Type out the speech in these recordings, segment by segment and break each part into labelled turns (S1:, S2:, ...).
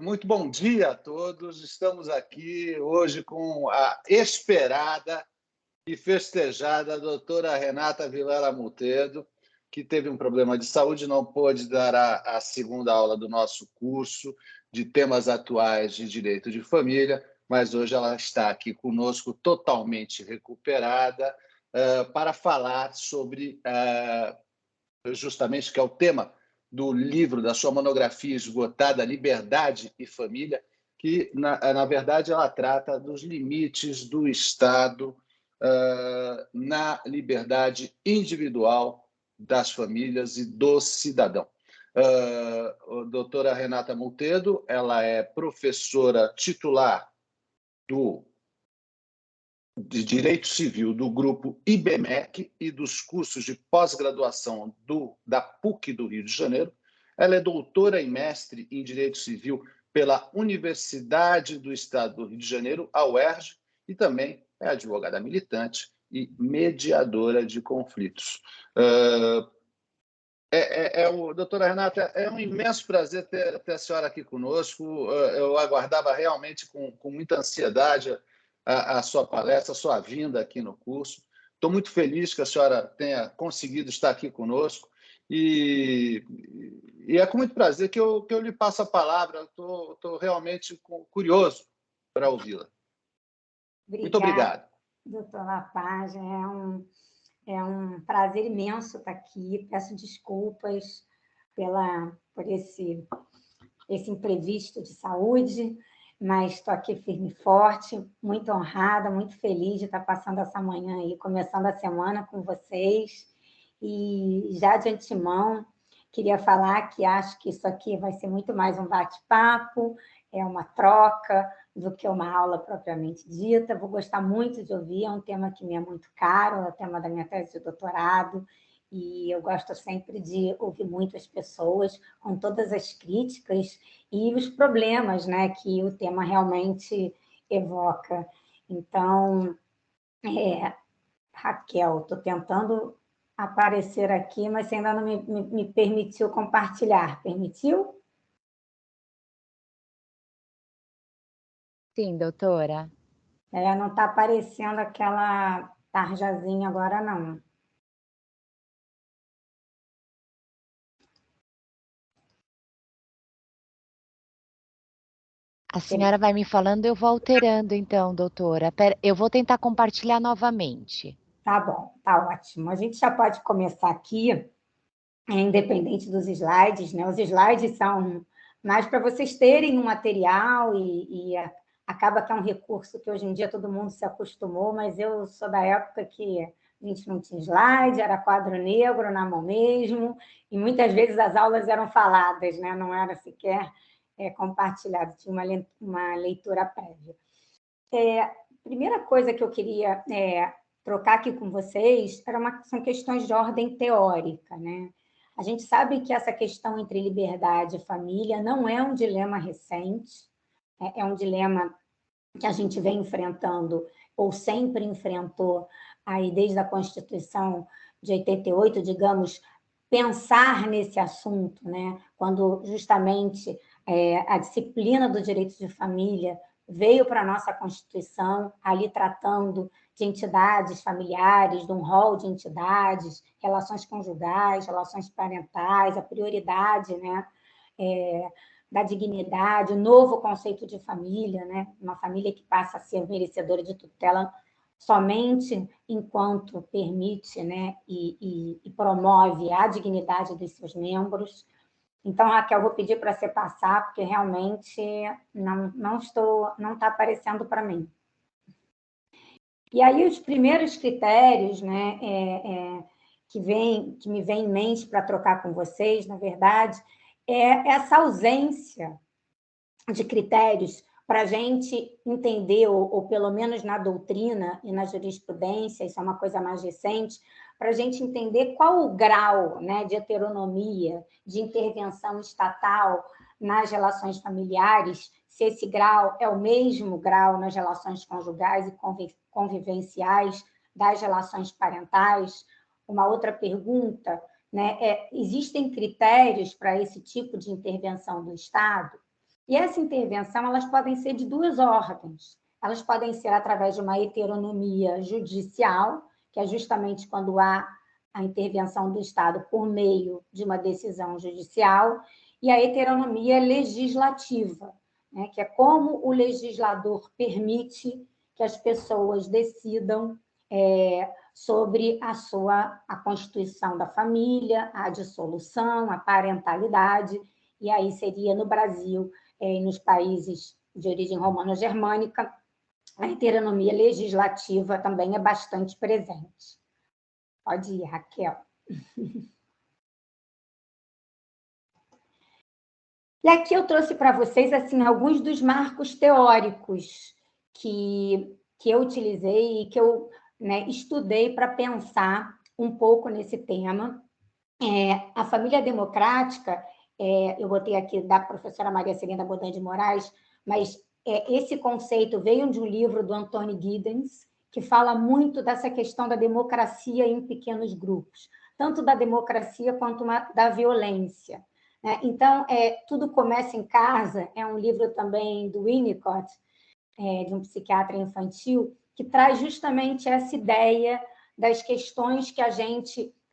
S1: muito bom dia a todos. Estamos aqui hoje com a esperada e festejada doutora Renata Vilela Multedo, que teve um problema de saúde, não pôde dar a segunda aula do nosso curso de temas atuais de direito de família, mas hoje ela está aqui conosco totalmente recuperada para falar sobre justamente que é o tema do livro, da sua monografia esgotada, Liberdade e Família, que, na verdade, ela trata dos limites do Estado na liberdade individual das famílias e do cidadão. A doutora Renata Multedo, ela é professora titular de Direito Civil do grupo IBMEC e dos cursos de pós-graduação da PUC do Rio de Janeiro. Ela é doutora e mestre em Direito Civil pela Universidade do Estado do Rio de Janeiro, a UERJ, e também é advogada militante e mediadora de conflitos. Doutora Renata, é um imenso prazer ter a senhora aqui conosco. Eu aguardava realmente com muita ansiedade a sua palestra, a sua vinda aqui no curso. Estou muito feliz que a senhora tenha conseguido estar aqui conosco e é com muito prazer que eu lhe passo a palavra. Estou realmente curioso para ouvi-la. Muito obrigado.
S2: Doutor Lapage. É um prazer imenso estar aqui. Peço desculpas por esse imprevisto de saúde, mas estou aqui firme e forte, muito honrada, muito feliz de estar passando essa manhã aí, começando a semana com vocês. E já de antemão, queria falar que acho que isso aqui vai ser muito mais um bate-papo, é uma troca do que uma aula propriamente dita. Vou gostar muito de ouvir, é um tema que me é muito caro, é o tema da minha tese de doutorado, e eu gosto sempre de ouvir muito as pessoas, com todas as críticas e os problemas, né, que o tema realmente evoca. Então, Raquel, estou tentando aparecer aqui, mas você ainda não me permitiu compartilhar. Permitiu?
S3: Sim, doutora.
S2: Não está aparecendo aquela tarjazinha agora, não.
S3: A senhora vai me falando, eu vou alterando, então, doutora. Eu vou tentar compartilhar novamente.
S2: Tá bom, tá ótimo. A gente já pode começar aqui, independente dos slides, né? Os slides são mais para vocês terem um material e acaba que é um recurso que hoje em dia todo mundo se acostumou, mas eu sou da época que a gente não tinha slide, era quadro negro na mão mesmo, e muitas vezes as aulas eram faladas, né? Não era sequer compartilhado, tinha uma leitura prévia. Primeira coisa que eu queria trocar aqui com vocês são questões de ordem teórica, né? A gente sabe que essa questão entre liberdade e família não é um dilema recente, é um dilema que a gente vem enfrentando, ou sempre enfrentou, aí desde a Constituição de 88, digamos, pensar nesse assunto, né? Quando justamente a disciplina do direito de família veio para a nossa Constituição, ali tratando de entidades familiares, de um rol de entidades, relações conjugais, relações parentais, a prioridade, né, da dignidade, o novo conceito de família, né, uma família que passa a ser merecedora de tutela somente enquanto permite, né, e promove a dignidade dos seus membros. Então, Raquel, vou pedir para você passar, porque realmente não está aparecendo para mim. E aí, os primeiros critérios, né, que me vem em mente para trocar com vocês, na verdade, é essa ausência de critérios para a gente entender, ou pelo menos na doutrina e na jurisprudência, isso é uma coisa mais recente, para a gente entender qual o grau, né, de heteronomia, de intervenção estatal nas relações familiares, se esse grau é o mesmo grau nas relações conjugais e convivenciais das relações parentais. Uma outra pergunta, né, existem critérios para esse tipo de intervenção do Estado? E essa intervenção, elas podem ser de duas ordens. Elas podem ser através de uma heteronomia judicial, que é justamente quando há a intervenção do Estado por meio de uma decisão judicial, e a heteronomia legislativa, né, que é como o legislador permite que as pessoas decidam sobre a constituição da família, a dissolução, a parentalidade, e aí seria no Brasil e nos países de origem romano-germânica, a heteronomia legislativa também é bastante presente. Pode ir, Raquel. E aqui eu trouxe para vocês assim, alguns dos marcos teóricos que eu utilizei e que eu estudei para pensar um pouco nesse tema. A família democrática, eu botei aqui da professora Maria Celina Bodan de Moraes, mas esse conceito veio de um livro do Anthony Giddens, que fala muito dessa questão da democracia em pequenos grupos, tanto da democracia quanto da violência. Então, Tudo Começa em Casa é um livro também do Winnicott, de um psiquiatra infantil, que traz justamente essa ideia das questões que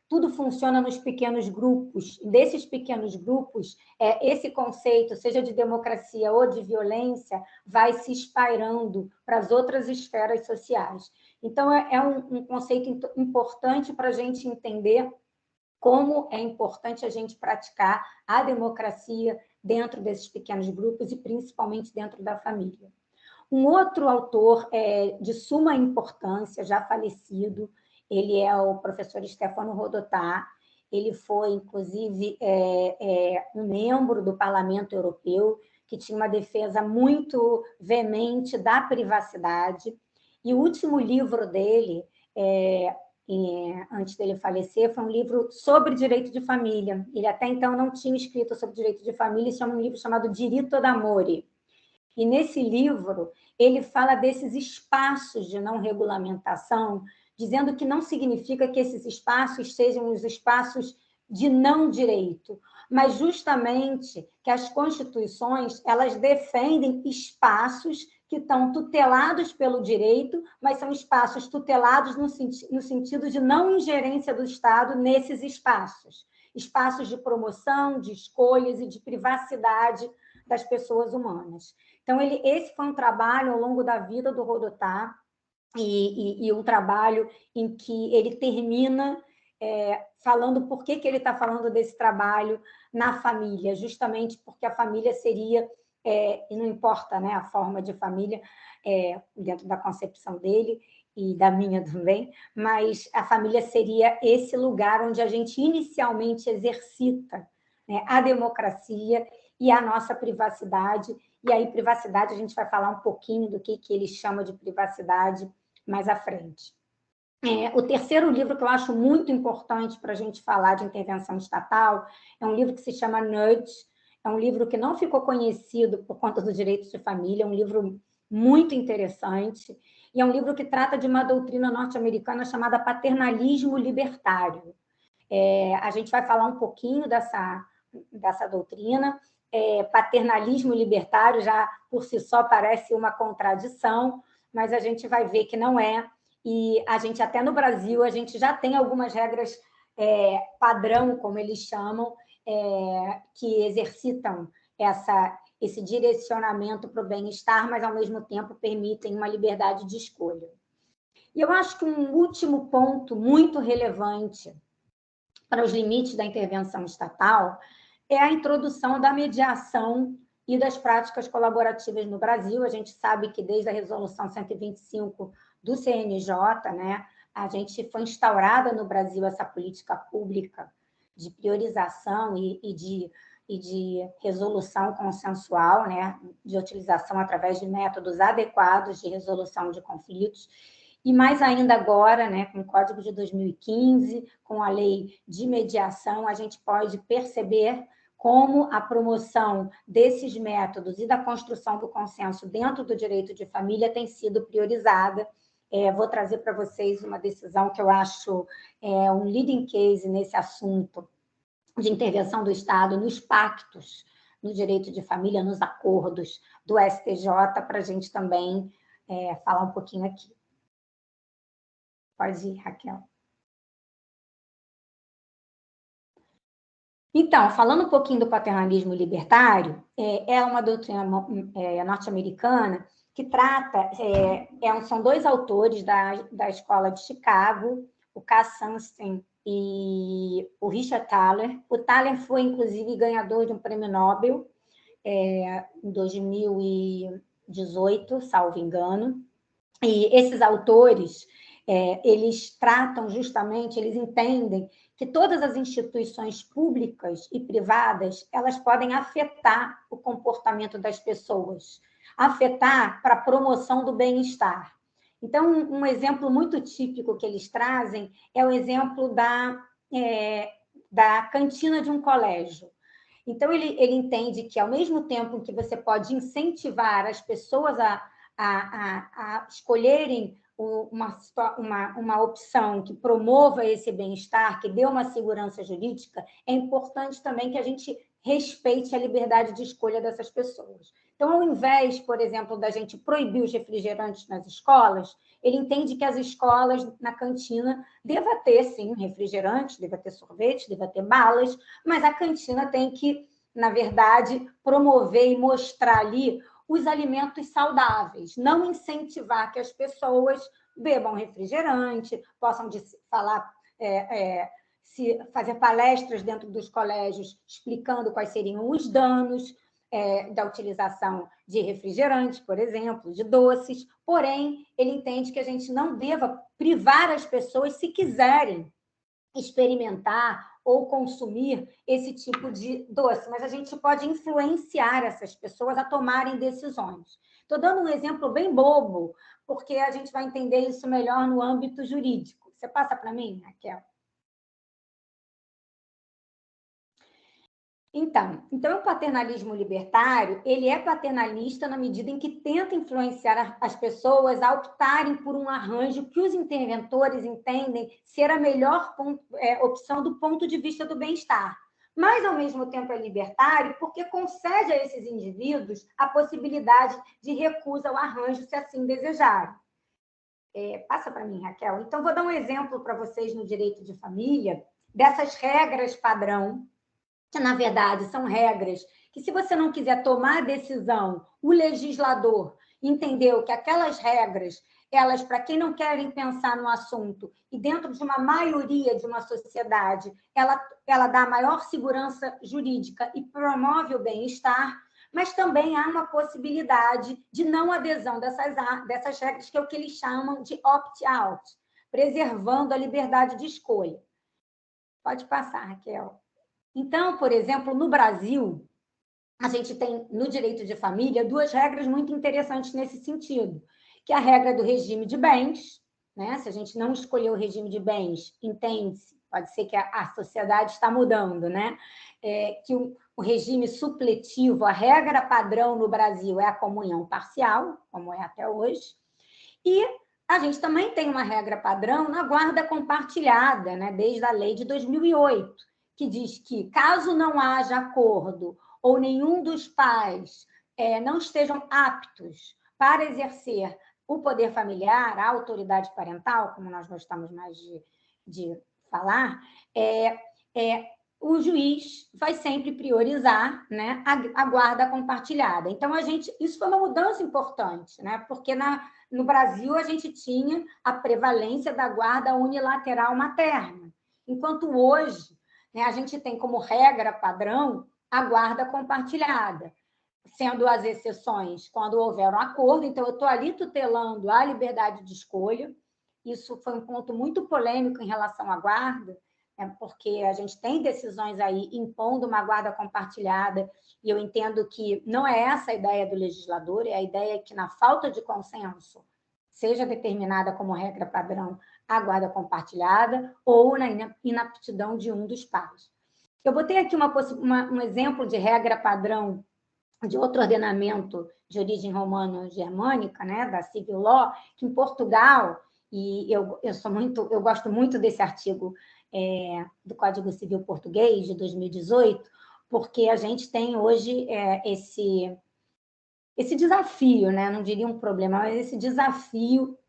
S2: tudo funciona nos pequenos grupos. Desses pequenos grupos, esse conceito, seja de democracia ou de violência, vai se espalhando para as outras esferas sociais. Então, é um conceito importante para a gente entender como é importante a gente praticar a democracia dentro desses pequenos grupos e principalmente dentro da família. Um outro autor de suma importância, já falecido, ele é o professor Stefano Rodotà. Ele foi, inclusive, um membro do Parlamento Europeu, que tinha uma defesa muito veemente da privacidade. E o último livro dele, antes dele falecer, foi um livro sobre direito de família. Ele até então não tinha escrito sobre direito de família, isso é um livro chamado Diritto d'Amore. E nesse livro, ele fala desses espaços de não regulamentação, dizendo que não significa que esses espaços sejam os espaços de não direito, mas justamente que as constituições, elas defendem espaços que estão tutelados pelo direito, mas são espaços tutelados no sentido de não ingerência do Estado nesses espaços. Espaços de promoção, de escolhas e de privacidade das pessoas humanas. Então, esse foi um trabalho ao longo da vida do Rodotà, e um trabalho em que ele termina falando por que ele está falando desse trabalho na família, justamente porque a família seria, e não importa, né, a forma de família, dentro da concepção dele e da minha também, mas a família seria esse lugar onde a gente inicialmente exercita, né, a democracia e a nossa privacidade. E aí, privacidade, a gente vai falar um pouquinho do que ele chama de privacidade mais à frente. O terceiro livro que eu acho muito importante para a gente falar de intervenção estatal é um livro que se chama Nudge. É um livro que não ficou conhecido por conta do direito de família, é um livro muito interessante, e é um livro que trata de uma doutrina norte-americana chamada paternalismo libertário. A gente vai falar um pouquinho dessa doutrina. Paternalismo libertário já por si só parece uma contradição, mas a gente vai ver que não é, e a gente até no Brasil, a gente já tem algumas regras padrão, como eles chamam, que exercitam esse direcionamento para o bem-estar, mas, ao mesmo tempo, permitem uma liberdade de escolha. E eu acho que um último ponto muito relevante para os limites da intervenção estatal é a introdução da mediação e das práticas colaborativas no Brasil. A gente sabe que desde a Resolução 125 do CNJ, né, a gente foi instaurada no Brasil essa política pública de priorização e de resolução consensual, né, de utilização através de métodos adequados de resolução de conflitos. E mais ainda agora, né, com o Código de 2015, com a lei de mediação, a gente pode perceber como a promoção desses métodos e da construção do consenso dentro do direito de família tem sido priorizada. Vou trazer para vocês uma decisão que eu acho um leading case nesse assunto de intervenção do Estado nos pactos no direito de família, nos acordos do STJ, para a gente também falar um pouquinho aqui. Pode ir, Raquel. Então, falando um pouquinho do paternalismo libertário, é uma doutrina norte-americana que trata, são dois autores da Escola de Chicago, o Cass Sunstein e o Richard Thaler. O Thaler foi, inclusive, ganhador de um prêmio Nobel em 2018, salvo engano. E esses autores, eles tratam justamente, eles entendem que todas as instituições públicas e privadas, elas podem afetar o comportamento das pessoas, afetar para a promoção do bem-estar. Então, um exemplo muito típico que eles trazem é o exemplo da cantina de um colégio. Então, ele entende que, ao mesmo tempo que você pode incentivar as pessoas a escolherem uma opção que promova esse bem-estar, que dê uma segurança jurídica, é importante também que a gente respeite a liberdade de escolha dessas pessoas. Então, ao invés, por exemplo, da gente proibir os refrigerantes nas escolas, ele entende que as escolas, na cantina, deva ter, sim, refrigerantes, deva ter sorvetes, deva ter balas, mas a cantina tem que, na verdade, promover e mostrar ali os alimentos saudáveis, não incentivar que as pessoas bebam refrigerante, possam fazer palestras dentro dos colégios explicando quais seriam os danos da utilização de refrigerantes, por exemplo, de doces. Porém, ele entende que a gente não deva privar as pessoas, se quiserem experimentar ou consumir esse tipo de doce, mas a gente pode influenciar essas pessoas a tomarem decisões. Estou dando um exemplo bem bobo, porque a gente vai entender isso melhor no âmbito jurídico. Você passa para mim, Raquel? Então, o paternalismo libertário, ele é paternalista na medida em que tenta influenciar as pessoas a optarem por um arranjo que os interventores entendem ser a melhor opção do ponto de vista do bem-estar. Mas, ao mesmo tempo, é libertário porque concede a esses indivíduos a possibilidade de recusa ao arranjo, se assim desejarem. Passa para mim, Raquel. Então, vou dar um exemplo para vocês no direito de família, dessas regras padrão, que, na verdade, são regras que, se você não quiser tomar a decisão, o legislador entendeu que aquelas regras, elas, para quem não querem pensar no assunto, e dentro de uma maioria de uma sociedade, ela dá maior segurança jurídica e promove o bem-estar, mas também há uma possibilidade de não adesão dessas regras, que é o que eles chamam de opt-out, preservando a liberdade de escolha. Pode passar, Raquel. Então, por exemplo, no Brasil, a gente tem, no direito de família, duas regras muito interessantes nesse sentido, que é a regra do regime de bens, né? Se a gente não escolher o regime de bens, entende-se, pode ser que a sociedade está mudando, né? Que o regime supletivo, a regra padrão no Brasil é a comunhão parcial, como é até hoje, e a gente também tem uma regra padrão na guarda compartilhada, né? Desde a lei de 2008, que diz que, caso não haja acordo ou nenhum dos pais não estejam aptos para exercer o poder familiar, a autoridade parental, como nós gostamos mais de falar, o juiz vai sempre priorizar, né, a guarda compartilhada. Então, isso foi uma mudança importante, né, porque no Brasil a gente tinha a prevalência da guarda unilateral materna, enquanto hoje, né, a gente tem como regra padrão a guarda compartilhada, sendo as exceções quando houver um acordo. Então, eu estou ali tutelando a liberdade de escolha. Isso foi um ponto muito polêmico em relação à guarda, porque a gente tem decisões aí impondo uma guarda compartilhada, e eu entendo que não é essa a ideia do legislador, é a ideia que, na falta de consenso, seja determinada como regra padrão a guarda compartilhada ou na inaptidão de um dos pais. Eu botei aqui um exemplo de regra padrão de outro ordenamento de origem romano-germânica, né, da Civil Law, que em Portugal, e eu gosto muito desse artigo do Código Civil Português, de 2018, porque a gente tem hoje esse desafio, né? Não diria um problema, mas esse desafio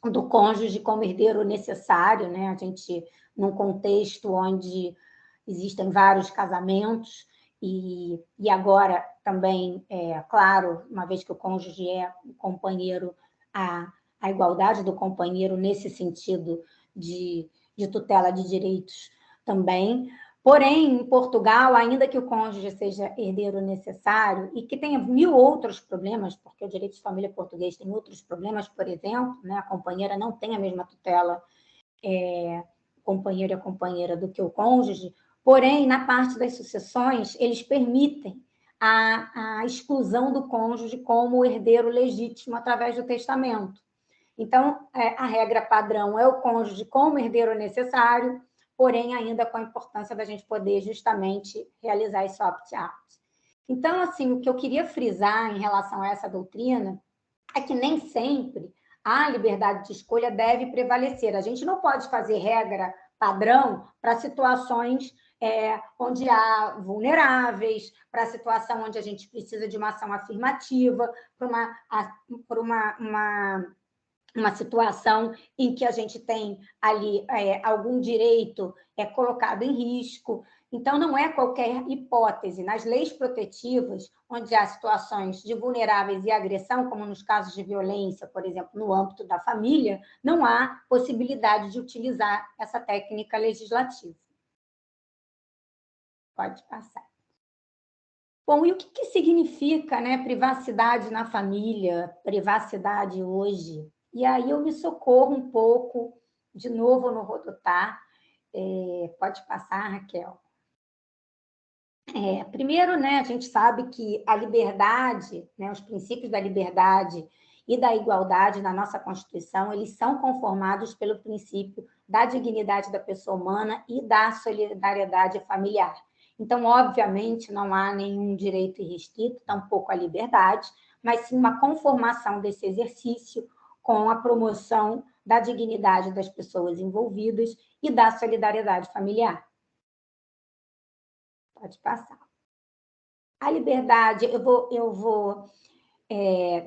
S2: do cônjuge como herdeiro necessário, né? A gente, num contexto onde existem vários casamentos, e agora também, claro, uma vez que o cônjuge é o companheiro, a igualdade do companheiro nesse sentido de tutela de direitos também. Porém, em Portugal, ainda que o cônjuge seja herdeiro necessário e que tenha 1000 outros problemas, porque o direito de família português tem outros problemas, por exemplo, né? A companheira não tem a mesma tutela, companheiro e a companheira, do que o cônjuge, porém, na parte das sucessões, eles permitem a exclusão do cônjuge como herdeiro legítimo através do testamento. Então, a regra padrão é o cônjuge como herdeiro necessário, porém, ainda com a importância da gente poder justamente realizar esse opt-out. Então, assim, o que eu queria frisar em relação a essa doutrina é que nem sempre a liberdade de escolha deve prevalecer. A gente não pode fazer regra padrão para situações onde há vulneráveis, para a situação onde a gente precisa de uma ação afirmativa, para uma situação em que a gente tem ali algum direito colocado em risco. Então, não é qualquer hipótese. Nas leis protetivas, onde há situações de vulneráveis e agressão, como nos casos de violência, por exemplo, no âmbito da família, não há possibilidade de utilizar essa técnica legislativa. Pode passar. Bom, e o que significa, né, privacidade na família, privacidade hoje? E aí eu me socorro um pouco, de novo no Rodotá. Pode passar, Raquel. Primeiro, né, a gente sabe que a liberdade, né, os princípios da liberdade e da igualdade na nossa Constituição, eles são conformados pelo princípio da dignidade da pessoa humana e da solidariedade familiar. Então, obviamente, não há nenhum direito irrestrito, tampouco a liberdade, mas sim uma conformação desse exercício com a promoção da dignidade das pessoas envolvidas e da solidariedade familiar. Pode passar. A liberdade, eu vou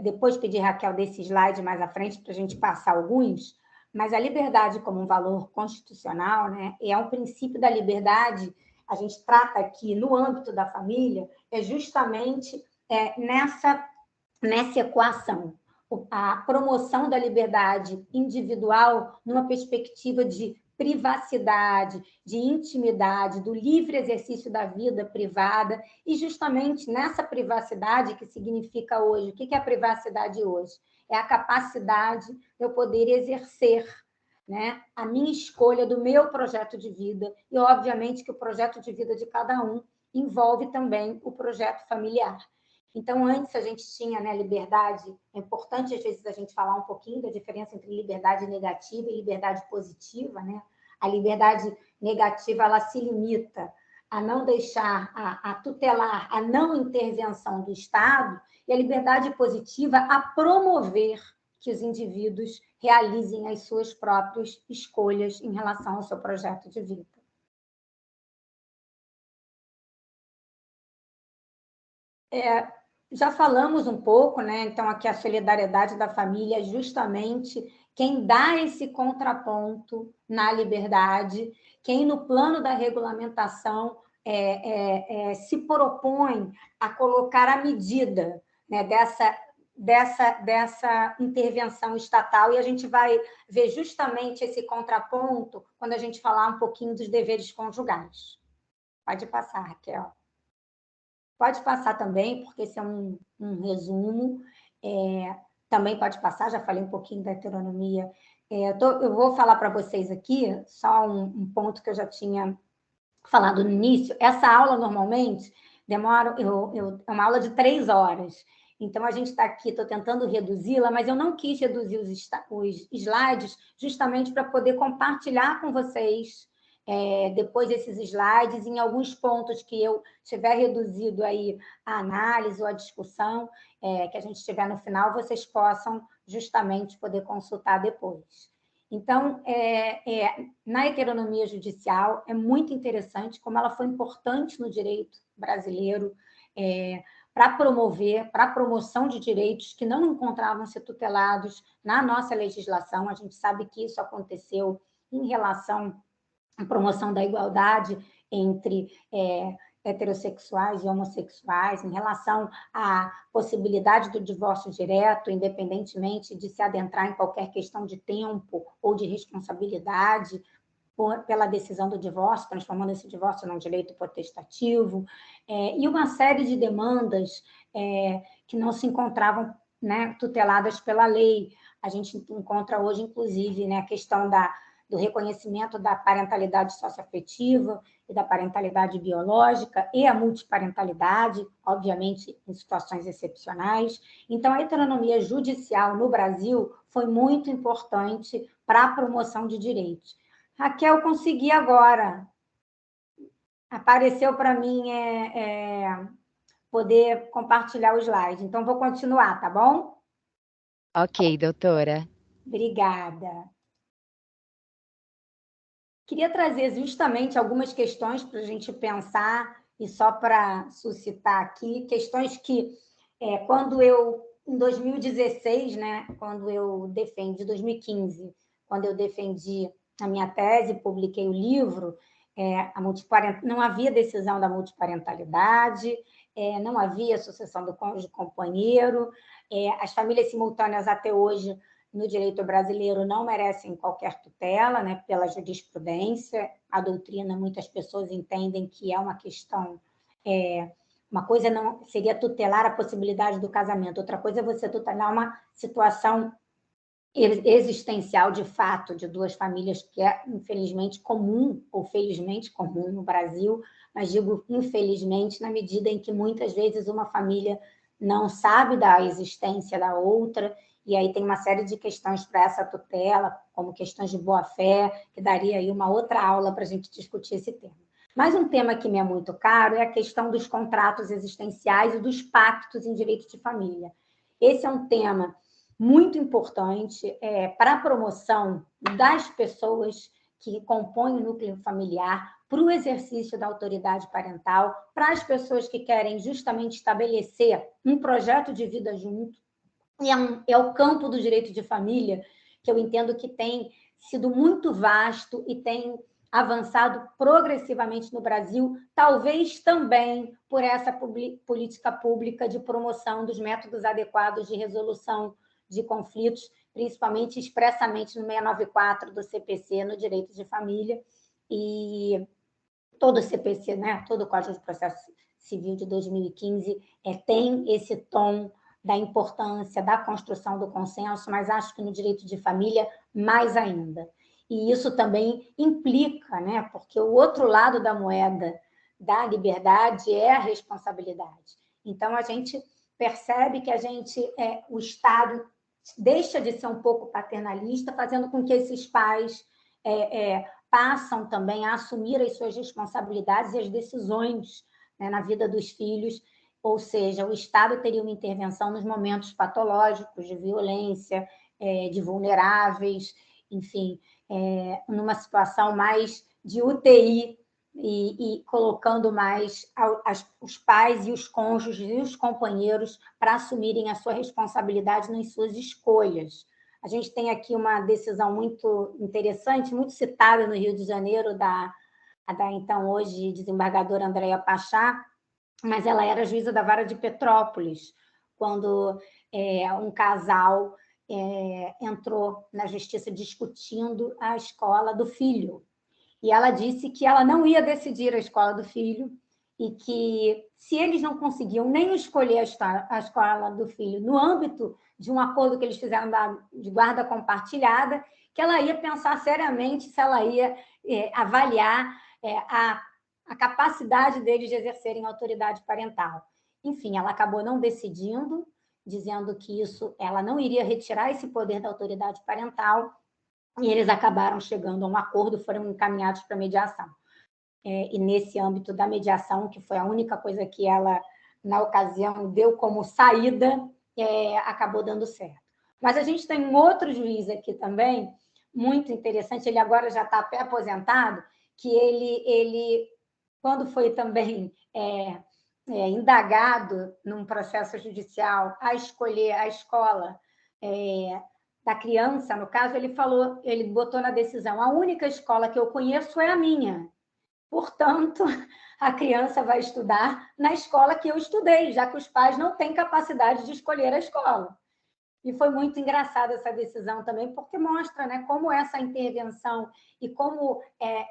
S2: depois pedir, Raquel, desse slide mais à frente para a gente passar alguns, mas a liberdade como um valor constitucional, né, é um princípio da liberdade, a gente trata aqui no âmbito da família, justamente nessa equação, a promoção da liberdade individual numa perspectiva de privacidade, de intimidade, do livre exercício da vida privada, e justamente nessa privacidade que significa hoje, o que é a privacidade hoje? É a capacidade de eu poder exercer, né, a minha escolha do meu projeto de vida, e obviamente que o projeto de vida de cada um envolve também o projeto familiar. Então, antes a gente tinha, né, liberdade, é importante às vezes a gente falar um pouquinho da diferença entre liberdade negativa e liberdade positiva, né? A liberdade negativa, ela se limita a não deixar, a tutelar a não intervenção do Estado, e a liberdade positiva a promover que os indivíduos realizem as suas próprias escolhas em relação ao seu projeto de vida. Já falamos um pouco, né? Então, aqui a solidariedade da família é justamente quem dá esse contraponto na liberdade, quem no plano da regulamentação se propõe a colocar a medida, né, dessa intervenção estatal, e a gente vai ver justamente esse contraponto quando a gente falar um pouquinho dos deveres conjugais. Pode passar, Raquel. Pode passar também, porque esse é um resumo. Também pode passar, já falei um pouquinho da heteronomia. Eu vou falar para vocês aqui, só um ponto que eu já tinha falado no início. Essa aula, normalmente, demora... é uma aula de 3 horas. Então, a gente está aqui, estou tentando reduzi-la, mas eu não quis reduzir os slides justamente para poder compartilhar com vocês depois desses slides, em alguns pontos que eu tiver reduzido aí a análise ou a discussão, que a gente tiver no final, vocês possam justamente poder consultar depois. Então, na heteronomia judicial, é muito interessante como ela foi importante no direito brasileiro para a promoção de direitos que não encontravam-se tutelados na nossa legislação. A gente sabe que isso aconteceu em relação à promoção da igualdade entre heterossexuais e homossexuais, em relação à possibilidade do divórcio direto, independentemente de se adentrar em qualquer questão de tempo ou de responsabilidade pela decisão do divórcio, transformando esse divórcio num direito potestativo, e uma série de demandas que não se encontravam, né, tuteladas pela lei. A gente encontra hoje, inclusive, né, a questão do reconhecimento da parentalidade socioafetiva e da parentalidade biológica e a multiparentalidade, obviamente, em situações excepcionais. Então, a heteronomia judicial no Brasil foi muito importante para a promoção de direitos. Raquel, consegui agora. Apareceu para mim poder compartilhar o slide. Então, vou continuar, tá bom?
S3: Ok, doutora.
S2: Obrigada. Queria trazer justamente algumas questões para a gente pensar, e só para suscitar aqui, questões que, quando eu, em 2016, né, quando eu defendi, 2015, quando eu defendi a minha tese, publiquei o livro, não havia decisão da multiparentalidade, não havia sucessão do cônjuge companheiro, as famílias simultâneas até hoje no direito brasileiro não merecem qualquer tutela, né, pela jurisprudência. A doutrina, muitas pessoas entendem que é uma questão... uma coisa não seria tutelar a possibilidade do casamento, outra coisa é você tutelar uma situação existencial, de fato, de duas famílias, que é, infelizmente, comum, ou felizmente comum no Brasil, mas digo infelizmente, na medida em que, muitas vezes, uma família não sabe da existência da outra, e aí tem uma série de questões para essa tutela, como questões de boa-fé, que daria aí uma outra aula para a gente discutir esse tema. Mas um tema que me é muito caro é a questão dos contratos existenciais e dos pactos em direito de família. Esse é um tema muito importante para a promoção das pessoas que compõem o núcleo familiar, para o exercício da autoridade parental, para as pessoas que querem justamente estabelecer um projeto de vida junto. E é o campo do direito de família que eu entendo que tem sido muito vasto e tem avançado progressivamente no Brasil, talvez também por essa política pública de promoção dos métodos adequados de resolução de conflitos, principalmente expressamente no 694 do CPC, no direito de família, e todo o CPC, né, todo o Código de Processo Civil de 2015 tem esse tom da importância da construção do consenso, mas acho que no direito de família, mais ainda. E isso também implica, né, porque o outro lado da moeda da liberdade é a responsabilidade. Então, a gente percebe que o Estado deixa de ser um pouco paternalista, fazendo com que esses pais passam também a assumir as suas responsabilidades e as decisões, né, na vida dos filhos, ou seja, o Estado teria uma intervenção nos momentos patológicos de violência, de vulneráveis, enfim, numa situação mais de UTI, e colocando mais os pais e os cônjuges e os companheiros para assumirem a sua responsabilidade nas suas escolhas. A gente tem aqui uma decisão muito interessante, muito citada no Rio de Janeiro, da então hoje desembargadora Andréa Pachá, mas ela era juíza da Vara de Petrópolis, quando um casal entrou na justiça discutindo a escola do filho. E ela disse que ela não ia decidir a escola do filho e que, se eles não conseguiam nem escolher a escola do filho no âmbito de um acordo que eles fizeram de guarda compartilhada, que ela ia pensar seriamente se ela ia avaliar a capacidade deles de exercerem autoridade parental. Enfim, ela acabou não decidindo, dizendo que ela não iria retirar esse poder da autoridade parental, e eles acabaram chegando a um acordo, foram encaminhados para a mediação. E nesse âmbito da mediação, que foi a única coisa que ela, na ocasião, deu como saída, acabou dando certo. Mas a gente tem um outro juiz aqui também, muito interessante, ele agora já está até aposentado, que ele quando foi também indagado num processo judicial a escolher a escola da criança, no caso, ele botou na decisão: a única escola que eu conheço é a minha. Portanto, a criança vai estudar na escola que eu estudei, já que os pais não têm capacidade de escolher a escola. E foi muito engraçada essa decisão também, porque mostra, né, como essa intervenção e como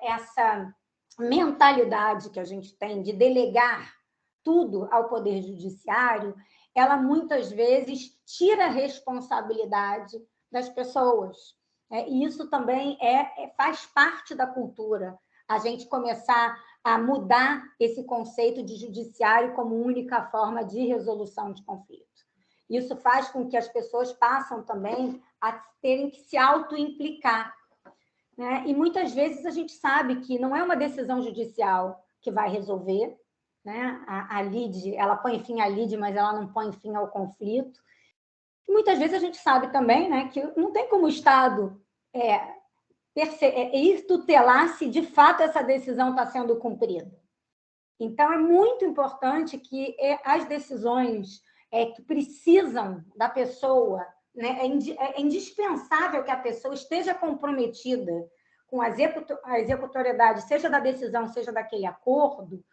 S2: essa mentalidade que a gente tem de delegar tudo ao Poder Judiciário, ela muitas vezes tira a responsabilidade das pessoas. E isso também faz parte da cultura, a gente começar a mudar esse conceito de judiciário como única forma de resolução de conflito. Isso faz com que as pessoas passem também a terem que se auto-implicar, né? E muitas vezes a gente sabe que não é uma decisão judicial que vai resolver, né? A lide, ela põe fim à lide, mas ela não põe fim ao conflito. E muitas vezes a gente sabe também, né, que não tem como o Estado ir tutelar se de fato essa decisão está sendo cumprida. Então, é muito importante que as decisões que precisam da pessoa, né, é indispensável que a pessoa esteja comprometida com a executoriedade, seja da decisão, seja daquele acordo,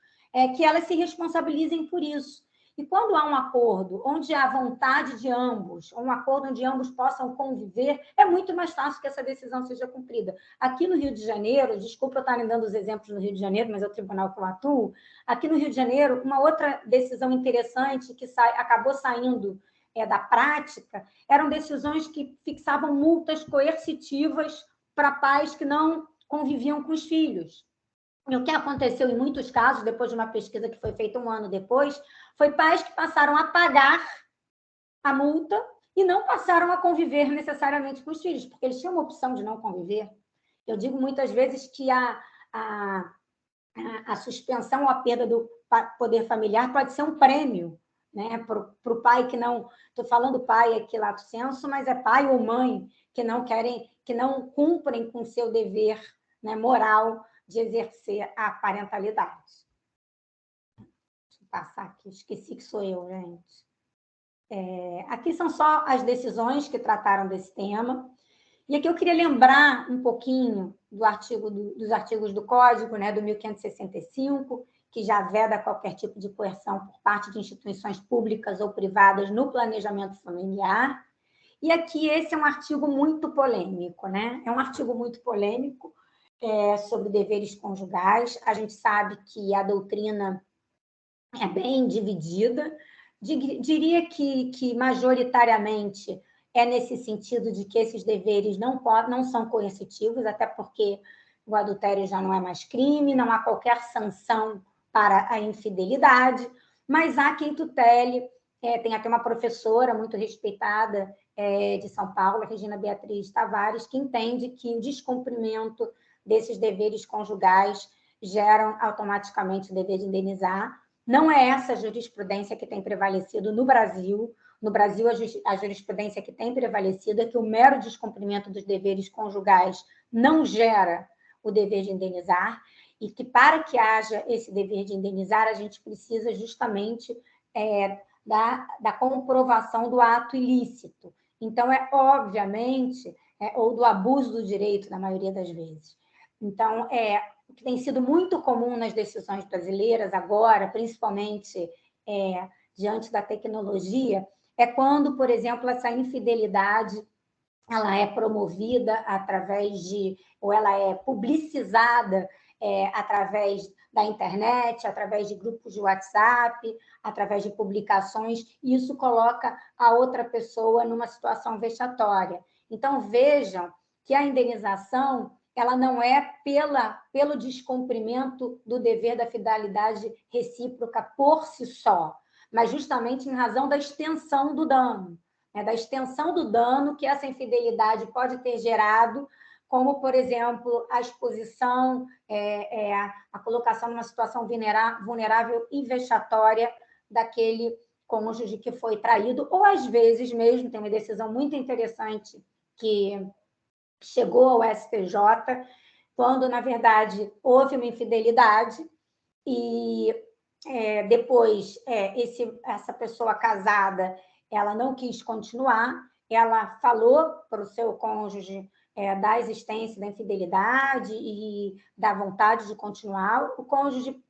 S2: que elas se responsabilizem por isso. E quando há um acordo onde há vontade de ambos, um acordo onde ambos possam conviver, é muito mais fácil que essa decisão seja cumprida. Aqui no Rio de Janeiro, desculpa eu estar dando os exemplos no Rio de Janeiro, mas é o tribunal que eu atuo, aqui no Rio de Janeiro, uma outra decisão interessante que acabou saindo da prática eram decisões que fixavam multas coercitivas para pais que não conviviam com os filhos. E o que aconteceu em muitos casos, depois de uma pesquisa que foi feita um ano depois, foi pais que passaram a pagar a multa e não passaram a conviver necessariamente com os filhos, porque eles tinham uma opção de não conviver. Eu digo muitas vezes que a suspensão ou a perda do poder familiar pode ser um prêmio, né, para o pai que não... Estou falando pai aqui, lato sensu, mas é pai ou mãe que não querem, que não cumprem com o seu dever, né, moral de exercer a parentalidade. Deixa eu passar aqui, esqueci que sou eu, gente. Aqui são só as decisões que trataram desse tema. E aqui eu queria lembrar um pouquinho dos artigos do Código, né, do 1565, que já veda qualquer tipo de coerção por parte de instituições públicas ou privadas no planejamento familiar. E aqui esse é um artigo muito polêmico, né? É um artigo muito polêmico sobre deveres conjugais. A gente sabe que a doutrina é bem dividida. Diria que majoritariamente é nesse sentido de que esses deveres não são coercitivos, até porque o adultério já não é mais crime, não há qualquer sanção para a infidelidade, mas há quem tutele. Tem até uma professora muito respeitada de São Paulo, Regina Beatriz Tavares, que entende que o descumprimento desses deveres conjugais geram automaticamente o dever de indenizar. Não é essa a jurisprudência que tem prevalecido no Brasil. No Brasil, a jurisprudência que tem prevalecido é que o mero descumprimento dos deveres conjugais não gera o dever de indenizar, e que, para que haja esse dever de indenizar, a gente precisa justamente da comprovação do ato ilícito. Então, obviamente, ou do abuso do direito, na maioria das vezes. Então, o que tem sido muito comum nas decisões brasileiras agora, principalmente diante da tecnologia, é quando, por exemplo, essa infidelidade ela é promovida através ou ela é publicizada através da internet, através de grupos de WhatsApp, através de publicações, e isso coloca a outra pessoa numa situação vexatória. Então, vejam que a indenização ela não é pelo descumprimento do dever da fidelidade recíproca por si só, mas justamente em razão da extensão do dano, da extensão do dano que essa infidelidade pode ter gerado, como, por exemplo, a exposição, a colocação numa situação vulnerável e vexatória daquele cônjuge que foi traído, ou às vezes mesmo, tem uma decisão muito interessante que chegou ao STJ, quando, na verdade, houve uma infidelidade e depois essa pessoa casada, ela não quis continuar, ela falou para o seu cônjuge da existência da infidelidade e da vontade de continuar. O cônjuge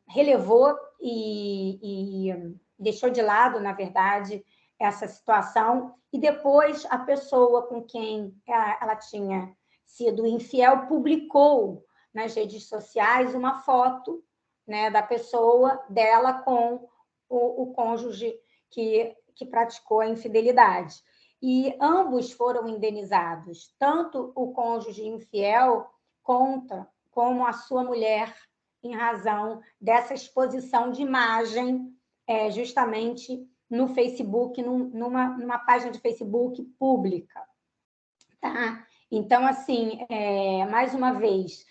S2: relevou e deixou de lado, na verdade, essa situação, e depois a pessoa com quem ela tinha sido infiel publicou nas redes sociais uma foto, né, da pessoa, dela com o cônjuge que praticou a infidelidade. E ambos foram indenizados, tanto o cônjuge infiel como a sua mulher, em razão dessa exposição de imagem justamente no Facebook, numa página de Facebook pública. Tá? Então, assim, mais uma vez,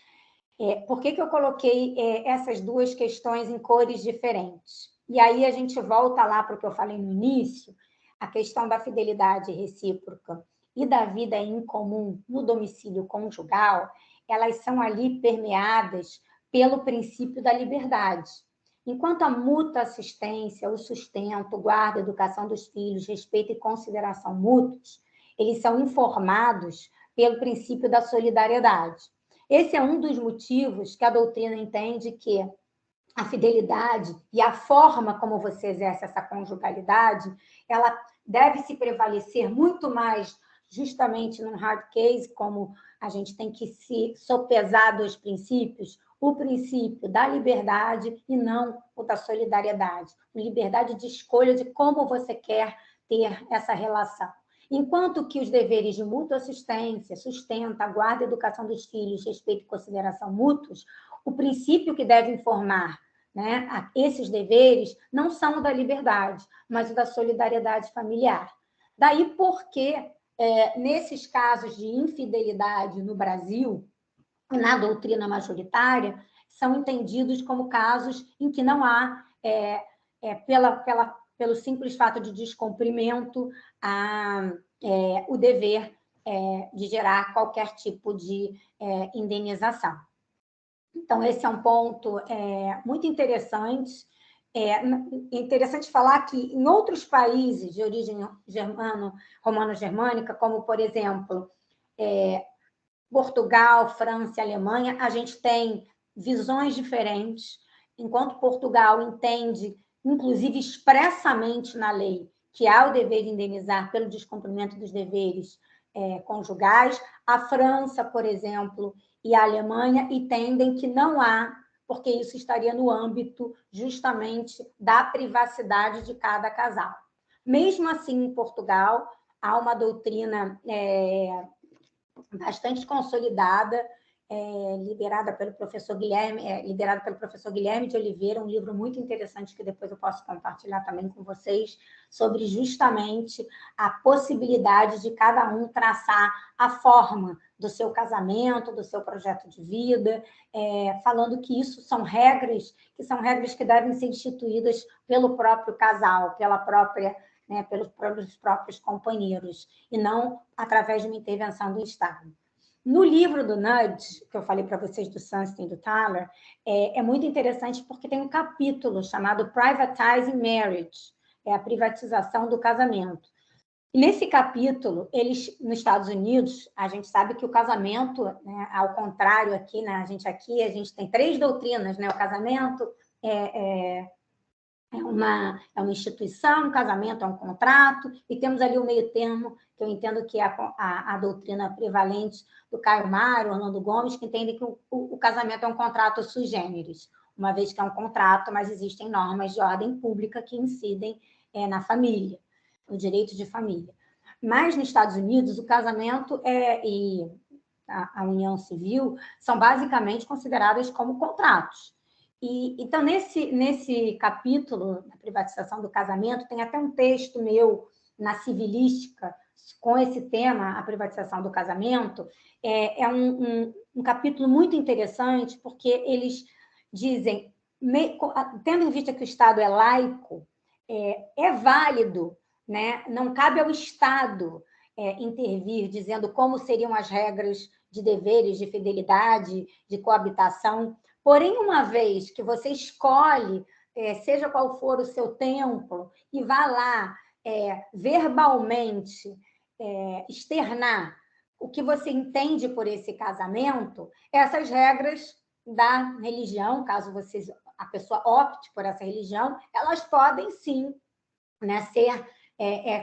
S2: por que eu coloquei essas duas questões em cores diferentes? E aí a gente volta lá para o que eu falei no início, a questão da fidelidade recíproca e da vida em comum no domicílio conjugal, elas são ali permeadas pelo princípio da liberdade. Enquanto a mútua assistência, o sustento, guarda, educação dos filhos, respeito e consideração mútuos, eles são informados pelo princípio da solidariedade. Esse é um dos motivos que a doutrina entende que a fidelidade e a forma como você exerce essa conjugalidade, ela deve se prevalecer muito mais justamente num hard case, como a gente tem que se sopesar dois princípios, o princípio da liberdade e não o da solidariedade. Liberdade de escolha de como você quer ter essa relação. Enquanto que os deveres de mútua assistência, sustento, guarda e educação dos filhos, respeito e consideração mútuos, o princípio que deve informar, né, esses deveres não são o da liberdade, mas o da solidariedade familiar. Daí porque, nesses casos de infidelidade no Brasil, na doutrina majoritária, são entendidos como casos em que não há, pelo simples fato de descumprimento, o dever de gerar qualquer tipo de indenização. Então, esse é um ponto muito interessante. É interessante falar que em outros países de origem romano-germânica, como, por exemplo, Portugal, França e Alemanha, a gente tem visões diferentes. Enquanto Portugal entende, inclusive expressamente na lei, que há o dever de indenizar pelo descumprimento dos deveres conjugais, a França, por exemplo, e a Alemanha entendem que não há, porque isso estaria no âmbito justamente da privacidade de cada casal. Mesmo assim, em Portugal, há uma doutrina bastante consolidada, liderada pelo professor Guilherme de Oliveira, um livro muito interessante que depois eu posso compartilhar também com vocês, sobre justamente a possibilidade de cada um traçar a forma do seu casamento, do seu projeto de vida, falando que isso são regras que devem ser instituídas pelo próprio casal, pelos próprios companheiros, e não através de uma intervenção do Estado. No livro do Nudge, que eu falei para vocês, do Sunstein e do Thaler, é muito interessante porque tem um capítulo chamado Privatizing Marriage, a privatização do casamento. E nesse capítulo, eles, nos Estados Unidos, a gente sabe que o casamento, né, ao contrário aqui, né, a gente tem 3 doutrinas, né? O casamento é uma instituição, um casamento é um contrato, e temos ali o meio termo, que eu entendo que é a doutrina prevalente do Caio Mário, Orlando Gomes, que entendem que o casamento é um contrato sui generis, uma vez que é um contrato, mas existem normas de ordem pública que incidem na família, no direito de família. Mas, nos Estados Unidos, o casamento e a união civil são basicamente consideradas como contratos. Então, nesse capítulo da privatização do casamento, tem até um texto meu na Civilística com esse tema, a privatização do casamento. É um capítulo muito interessante, porque eles dizem, tendo em vista que o Estado é laico, é válido, né? Não cabe ao Estado intervir dizendo como seriam as regras de deveres, de fidelidade, de coabitação. Porém, uma vez que você escolhe, seja qual for o seu templo, e vá lá verbalmente externar o que você entende por esse casamento, essas regras da religião, caso a pessoa opte por essa religião, elas podem sim, né, ser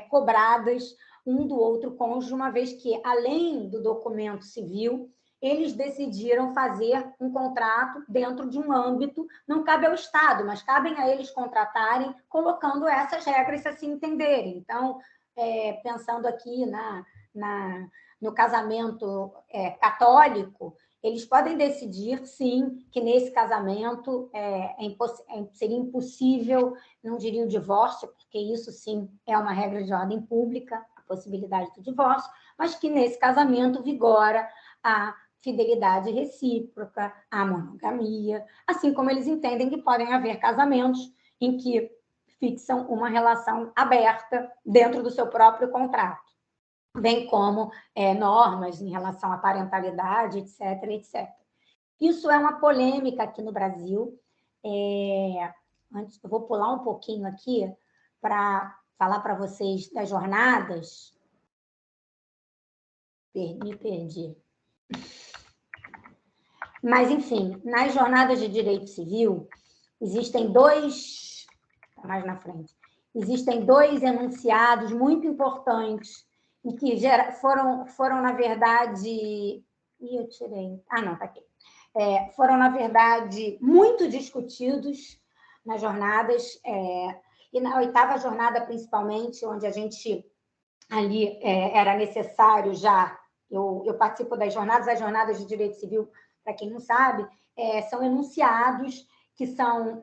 S2: cobradas um do outro cônjuge, uma vez que, além do documento civil, eles decidiram fazer um contrato dentro de um âmbito, não cabe ao Estado, mas cabem a eles contratarem, colocando essas regras, se assim entenderem. Então, pensando aqui no casamento católico, eles podem decidir, sim, que nesse casamento seria impossível, não diria o divórcio, porque isso, sim, é uma regra de ordem pública, a possibilidade do divórcio, mas que nesse casamento vigora a fidelidade recíproca, a monogamia, assim como eles entendem que podem haver casamentos em que fixam uma relação aberta dentro do seu próprio contrato, bem como normas em relação à parentalidade, etc, etc. Isso é uma polêmica aqui no Brasil. Antes, eu vou pular um pouquinho aqui para falar para vocês das jornadas. Me perdi. Mas, enfim, nas jornadas de direito civil, existem dois... mais na frente. Existem dois enunciados muito importantes e que foram, na verdade... eu tirei... não, está aqui. Foram, na verdade, muito discutidos nas jornadas, e na 8ª jornada, principalmente, onde a gente ali era necessário já... Eu participo das jornadas de direito civil, para quem não sabe, são enunciados que são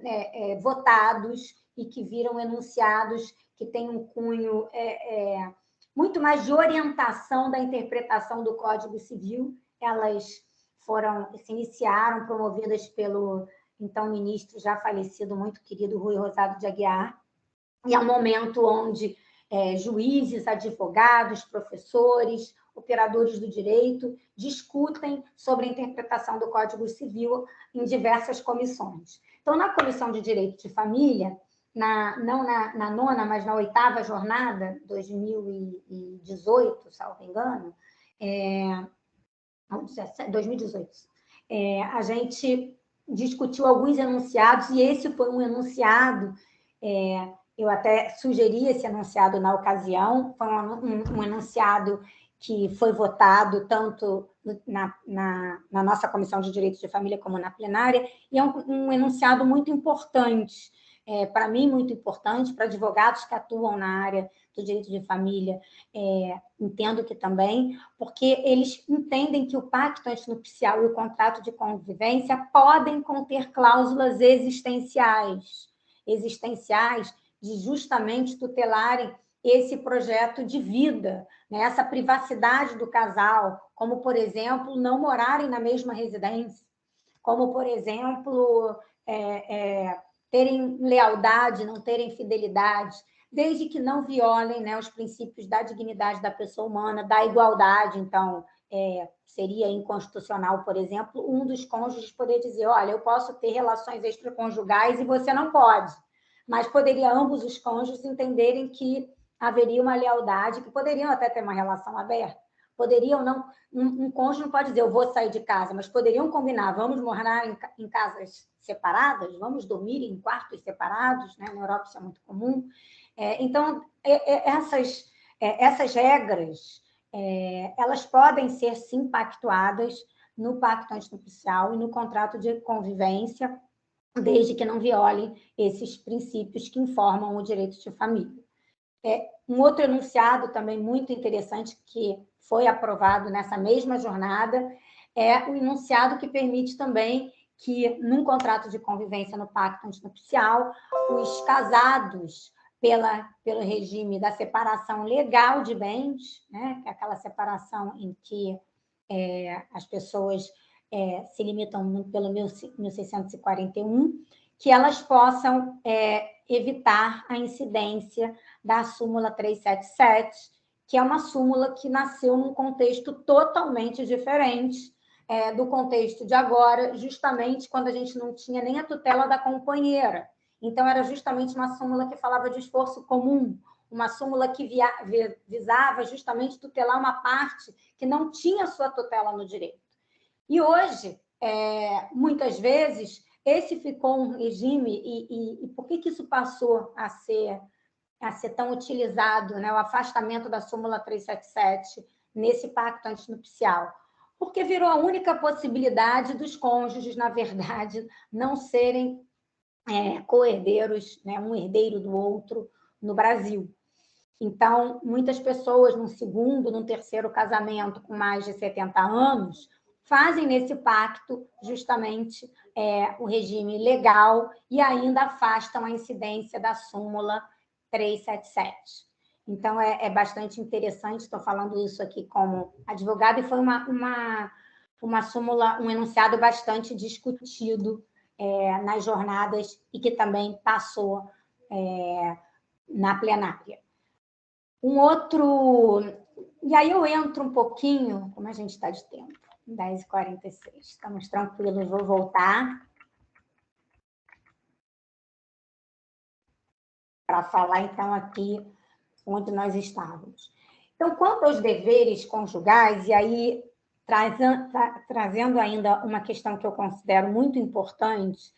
S2: votados e que viram enunciados que têm um cunho muito mais de orientação da interpretação do Código Civil. Elas se iniciaram, promovidas pelo então ministro já falecido, muito querido, Rui Rosado de Aguiar, e é um momento onde juízes, advogados, professores, operadores do direito discutem sobre a interpretação do Código Civil em diversas comissões. Então, na Comissão de Direito de Família, não na 9ª, mas na 8ª jornada, 2018, salvo engano, 2018, a gente discutiu alguns enunciados, e esse foi um enunciado, eu até sugeri esse enunciado na ocasião, foi um enunciado que foi votado tanto na nossa Comissão de Direito de Família como na plenária, e é um enunciado muito importante, para mim, muito importante, para advogados que atuam na área do direito de família, entendo que também, porque eles entendem que o pacto antinupcial e o contrato de convivência podem conter cláusulas existenciais de justamente tutelarem esse projeto de vida, né? Essa privacidade do casal, como, por exemplo, não morarem na mesma residência, como, por exemplo, terem lealdade, não terem fidelidade, desde que não violem, né, os princípios da dignidade da pessoa humana, da igualdade. Então, seria inconstitucional, por exemplo, um dos cônjuges poder dizer: olha, eu posso ter relações extraconjugais e você não pode. Mas poderia ambos os cônjuges entenderem que haveria uma lealdade, que poderiam até ter uma relação aberta. Poderiam não... Um cônjuge não pode dizer: eu vou sair de casa, mas poderiam combinar: vamos morar em casas separadas, vamos dormir em quartos separados, né? Na Europa isso é muito comum. Então, essas regras, elas podem ser, sim, pactuadas no pacto antinupcial e no contrato de convivência, desde que não violem esses princípios que informam o direito de família. Um outro enunciado também muito interessante, que foi aprovado nessa mesma jornada, é o enunciado que permite também que, num contrato de convivência no pacto antinupcial, os casados pelo regime da separação legal de bens, né, que é aquela separação em que as pessoas se limitam pelo 1641, que elas possam evitar a incidência da súmula 377, que é uma súmula que nasceu num contexto totalmente diferente do contexto de agora, justamente quando a gente não tinha nem a tutela da companheira. Então, era justamente uma súmula que falava de esforço comum, uma súmula que visava justamente tutelar uma parte que não tinha sua tutela no direito. E hoje, muitas vezes, esse ficou um regime, e por que isso passou a ser tão utilizado, né, o afastamento da súmula 377 nesse pacto antinupcial? Porque virou a única possibilidade dos cônjuges, na verdade, não serem co-herdeiros, né, um herdeiro do outro no Brasil. Então, muitas pessoas, num segundo, num terceiro casamento com mais de 70 anos, fazem nesse pacto justamente o regime legal e ainda afastam a incidência da súmula 377. Então, é bastante interessante, estou falando isso aqui como advogada, e foi uma súmula, um enunciado bastante discutido nas jornadas e que também passou na plenária. Um outro... E aí eu entro um pouquinho... Como a gente está de tempo? 10h46. Estamos tranquilos, vou voltar para falar, então, aqui onde nós estávamos. Então, quanto aos deveres conjugais, e aí trazendo ainda uma questão que eu considero muito importante,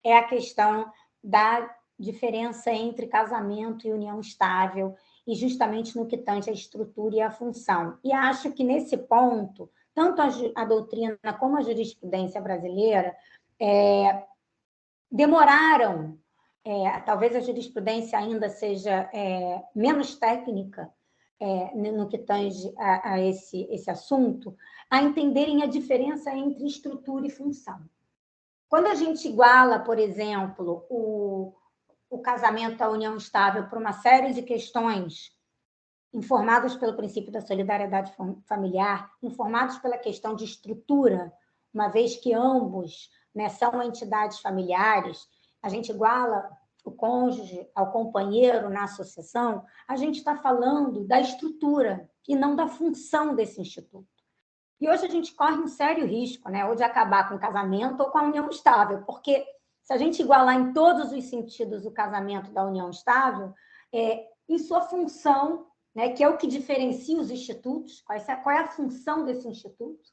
S2: é a questão da diferença entre casamento e união estável, e justamente no que tange a estrutura e a função. E acho que, nesse ponto, tanto a doutrina como a jurisprudência brasileira demoraram, talvez a jurisprudência ainda seja menos técnica no que tange a esse assunto, a entenderem a diferença entre estrutura e função. Quando a gente iguala, por exemplo, o casamento à união estável por uma série de questões informadas pelo princípio da solidariedade familiar, informados pela questão de estrutura, uma vez que ambos, né, são entidades familiares, a gente iguala o cônjuge ao companheiro na associação, a gente está falando da estrutura e não da função desse instituto. E hoje a gente corre um sério risco, né, ou de acabar com o casamento ou com a união estável, porque se a gente igualar em todos os sentidos o casamento da união estável, em sua função, né, que é o que diferencia os institutos, qual é a função desse instituto,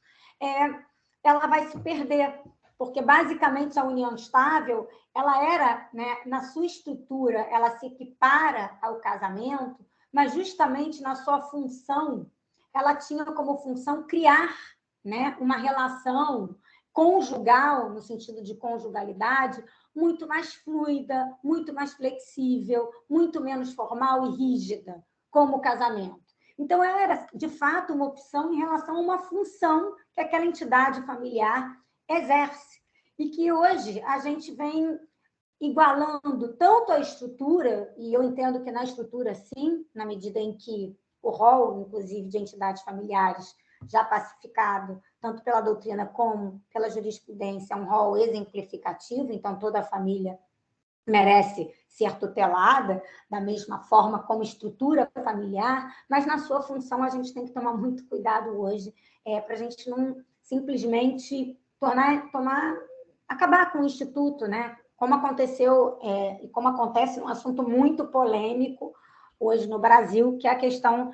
S2: ela vai se perder, porque basicamente a união estável, ela era, né, na sua estrutura, ela se equipara ao casamento, mas justamente na sua função, ela tinha como função criar, né, uma relação conjugal, no sentido de conjugalidade, muito mais fluida, muito mais flexível, muito menos formal e rígida, como o casamento. Então, era, de fato, uma opção em relação a uma função que aquela entidade familiar exerce. E que hoje a gente vem igualando tanto a estrutura, e eu entendo que na estrutura, sim, na medida em que o rol, inclusive, de entidades familiares já pacificado, tanto pela doutrina como pela jurisprudência, é um rol exemplificativo, então toda a família merece ser tutelada da mesma forma como estrutura familiar, mas na sua função a gente tem que tomar muito cuidado hoje para a gente não simplesmente acabar com o instituto, né? Como aconteceu e como acontece um assunto muito polêmico hoje no Brasil, que é a questão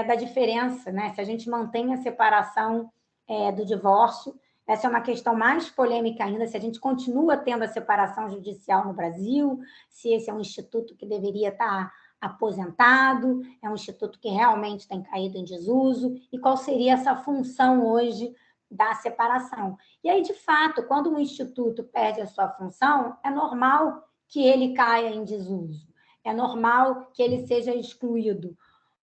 S2: da diferença, né? Se a gente mantém a separação do divórcio, essa é uma questão mais polêmica ainda, se a gente continua tendo a separação judicial no Brasil, se esse é um instituto que deveria estar aposentado, é um instituto que realmente tem caído em desuso, e qual seria essa função hoje da separação. E aí, de fato, quando um instituto perde a sua função, é normal que ele caia em desuso, é normal que ele seja excluído.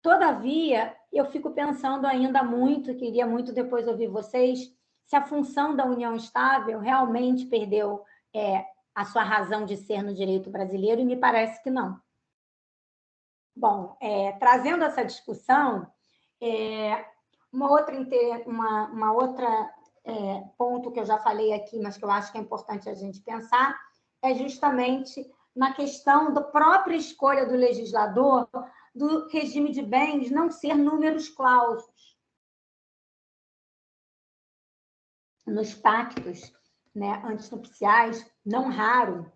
S2: Todavia, eu fico pensando ainda muito, queria muito depois ouvir vocês, se a função da união estável realmente perdeu a sua razão de ser no direito brasileiro, e me parece que não. Bom, trazendo essa discussão, uma outra ponto que eu já falei aqui, mas que eu acho que é importante a gente pensar, é justamente na questão da própria escolha do legislador do regime de bens não ser números clausos. Nos pactos, né, antinupciais, não raro,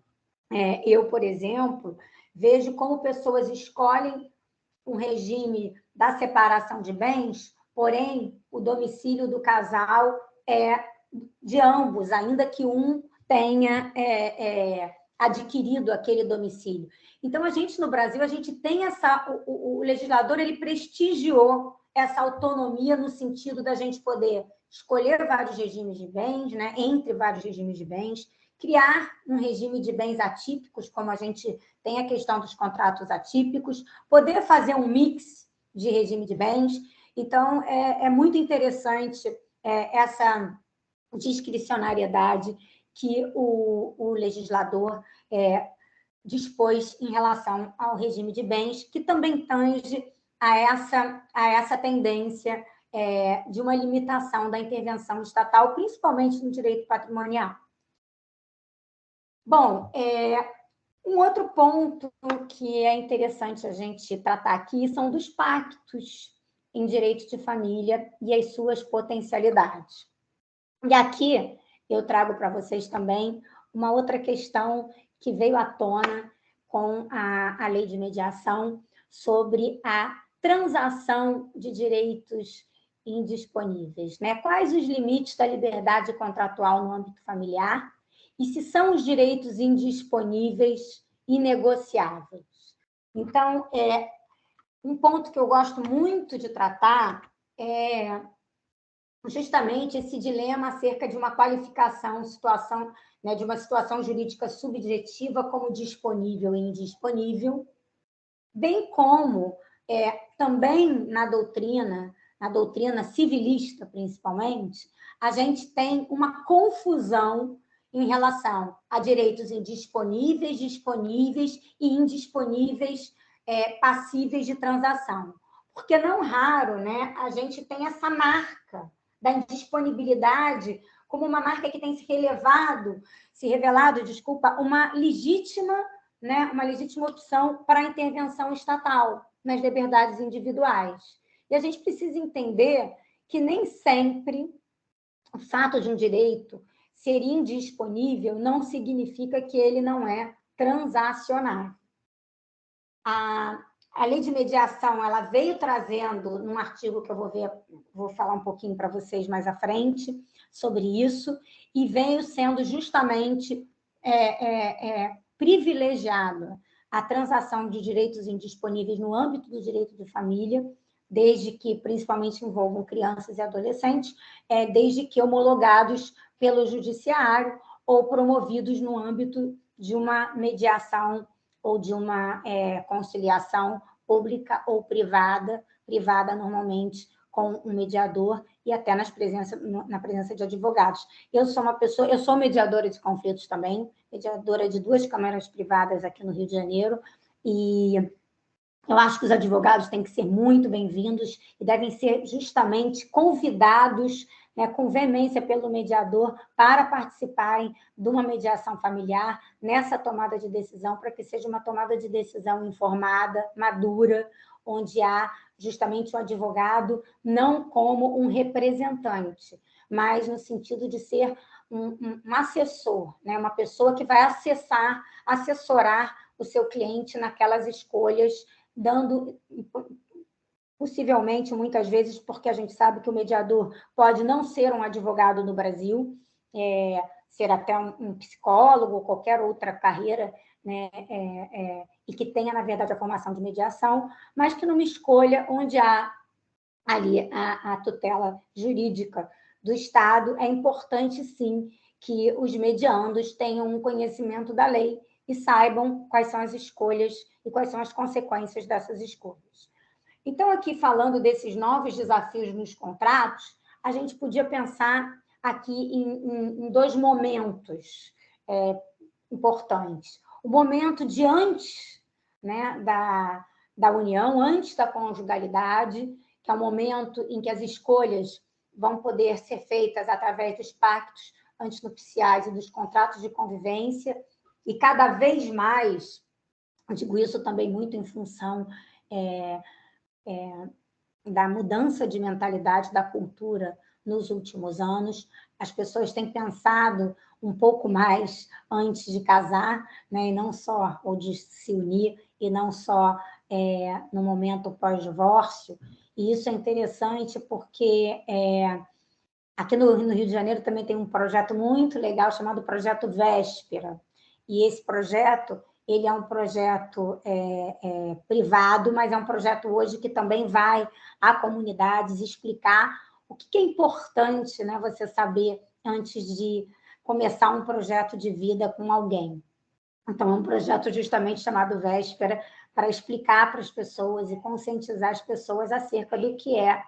S2: eu, por exemplo, vejo como pessoas escolhem um regime da separação de bens, porém, o domicílio do casal é de ambos, ainda que um tenha adquirido aquele domicílio. Então, a gente, no Brasil, a gente tem o legislador, ele prestigiou essa autonomia no sentido da gente poder escolher vários regimes de bens, né, entre vários regimes de bens, criar um regime de bens atípicos, como a gente tem a questão dos contratos atípicos, poder fazer um mix de regime de bens. Então, é muito interessante essa discricionariedade que o legislador dispôs em relação ao regime de bens, que também tange a essa tendência de uma limitação da intervenção estatal, principalmente no direito patrimonial. Bom, um outro ponto que é interessante a gente tratar aqui são dos pactos em direito de família e as suas potencialidades. E aqui eu trago para vocês também uma outra questão que veio à tona com a lei de mediação sobre a transação de direitos indisponíveis, né? Quais os limites da liberdade contratual no âmbito familiar e se são os direitos indisponíveis inegociáveis. Então, um ponto que eu gosto muito de tratar é justamente esse dilema acerca de uma qualificação, né, de uma situação jurídica subjetiva como disponível e indisponível, bem como também na doutrina civilista, principalmente, a gente tem uma confusão em relação a direitos indisponíveis, disponíveis e indisponíveis passíveis de transação. Porque não raro, né, a gente tem essa marca da indisponibilidade como uma marca que tem se revelado, uma legítima opção para a intervenção estatal nas liberdades individuais. E a gente precisa entender que nem sempre o fato de um direito ser indisponível não significa que ele não é transacionável. A lei de mediação, ela veio trazendo, num artigo que eu vou falar um pouquinho para vocês mais à frente sobre isso, e veio sendo justamente privilegiada a transação de direitos indisponíveis no âmbito do direito de família, desde que, principalmente, envolvam crianças e adolescentes, desde que homologados pelo judiciário ou promovidos no âmbito de uma mediação ou de uma conciliação pública ou privada normalmente com um mediador e até na presença de advogados. Eu sou mediadora de conflitos também, mediadora de 2 câmaras privadas aqui no Rio de Janeiro, e eu acho que os advogados têm que ser muito bem-vindos e devem ser justamente convidados, né, com veemência pelo mediador para participarem de uma mediação familiar nessa tomada de decisão, para que seja uma tomada de decisão informada, madura, onde há justamente um advogado não como um representante, mas no sentido de ser um assessor, né, uma pessoa que vai assessorar o seu cliente naquelas escolhas, dando, possivelmente, muitas vezes, porque a gente sabe que o mediador pode não ser um advogado no Brasil, ser até um psicólogo ou qualquer outra carreira, né, e que tenha, na verdade, a formação de mediação, mas que numa escolha onde há ali a tutela jurídica do Estado, é importante, sim, que os mediandos tenham um conhecimento da lei e saibam quais são as escolhas e quais são as consequências dessas escolhas. Então, aqui falando desses novos desafios nos contratos, a gente podia pensar aqui em 2 momentos importantes. O momento de antes, né, da união, antes da conjugalidade, que é o momento em que as escolhas vão poder ser feitas através dos pactos antinupciais e dos contratos de convivência, e cada vez mais, eu digo isso também muito em função da mudança de mentalidade da cultura nos últimos anos. As pessoas têm pensado um pouco mais antes de casar, né, e não só, ou de se unir, e não só no momento pós-divórcio. E isso é interessante porque aqui no Rio de Janeiro também tem um projeto muito legal chamado Projeto Véspera. E esse projeto, ele é um projeto privado, mas é um projeto hoje que também vai a comunidades explicar o que é importante, né, você saber antes de começar um projeto de vida com alguém. Então, é um projeto justamente chamado Véspera, para explicar para as pessoas e conscientizar as pessoas acerca do que é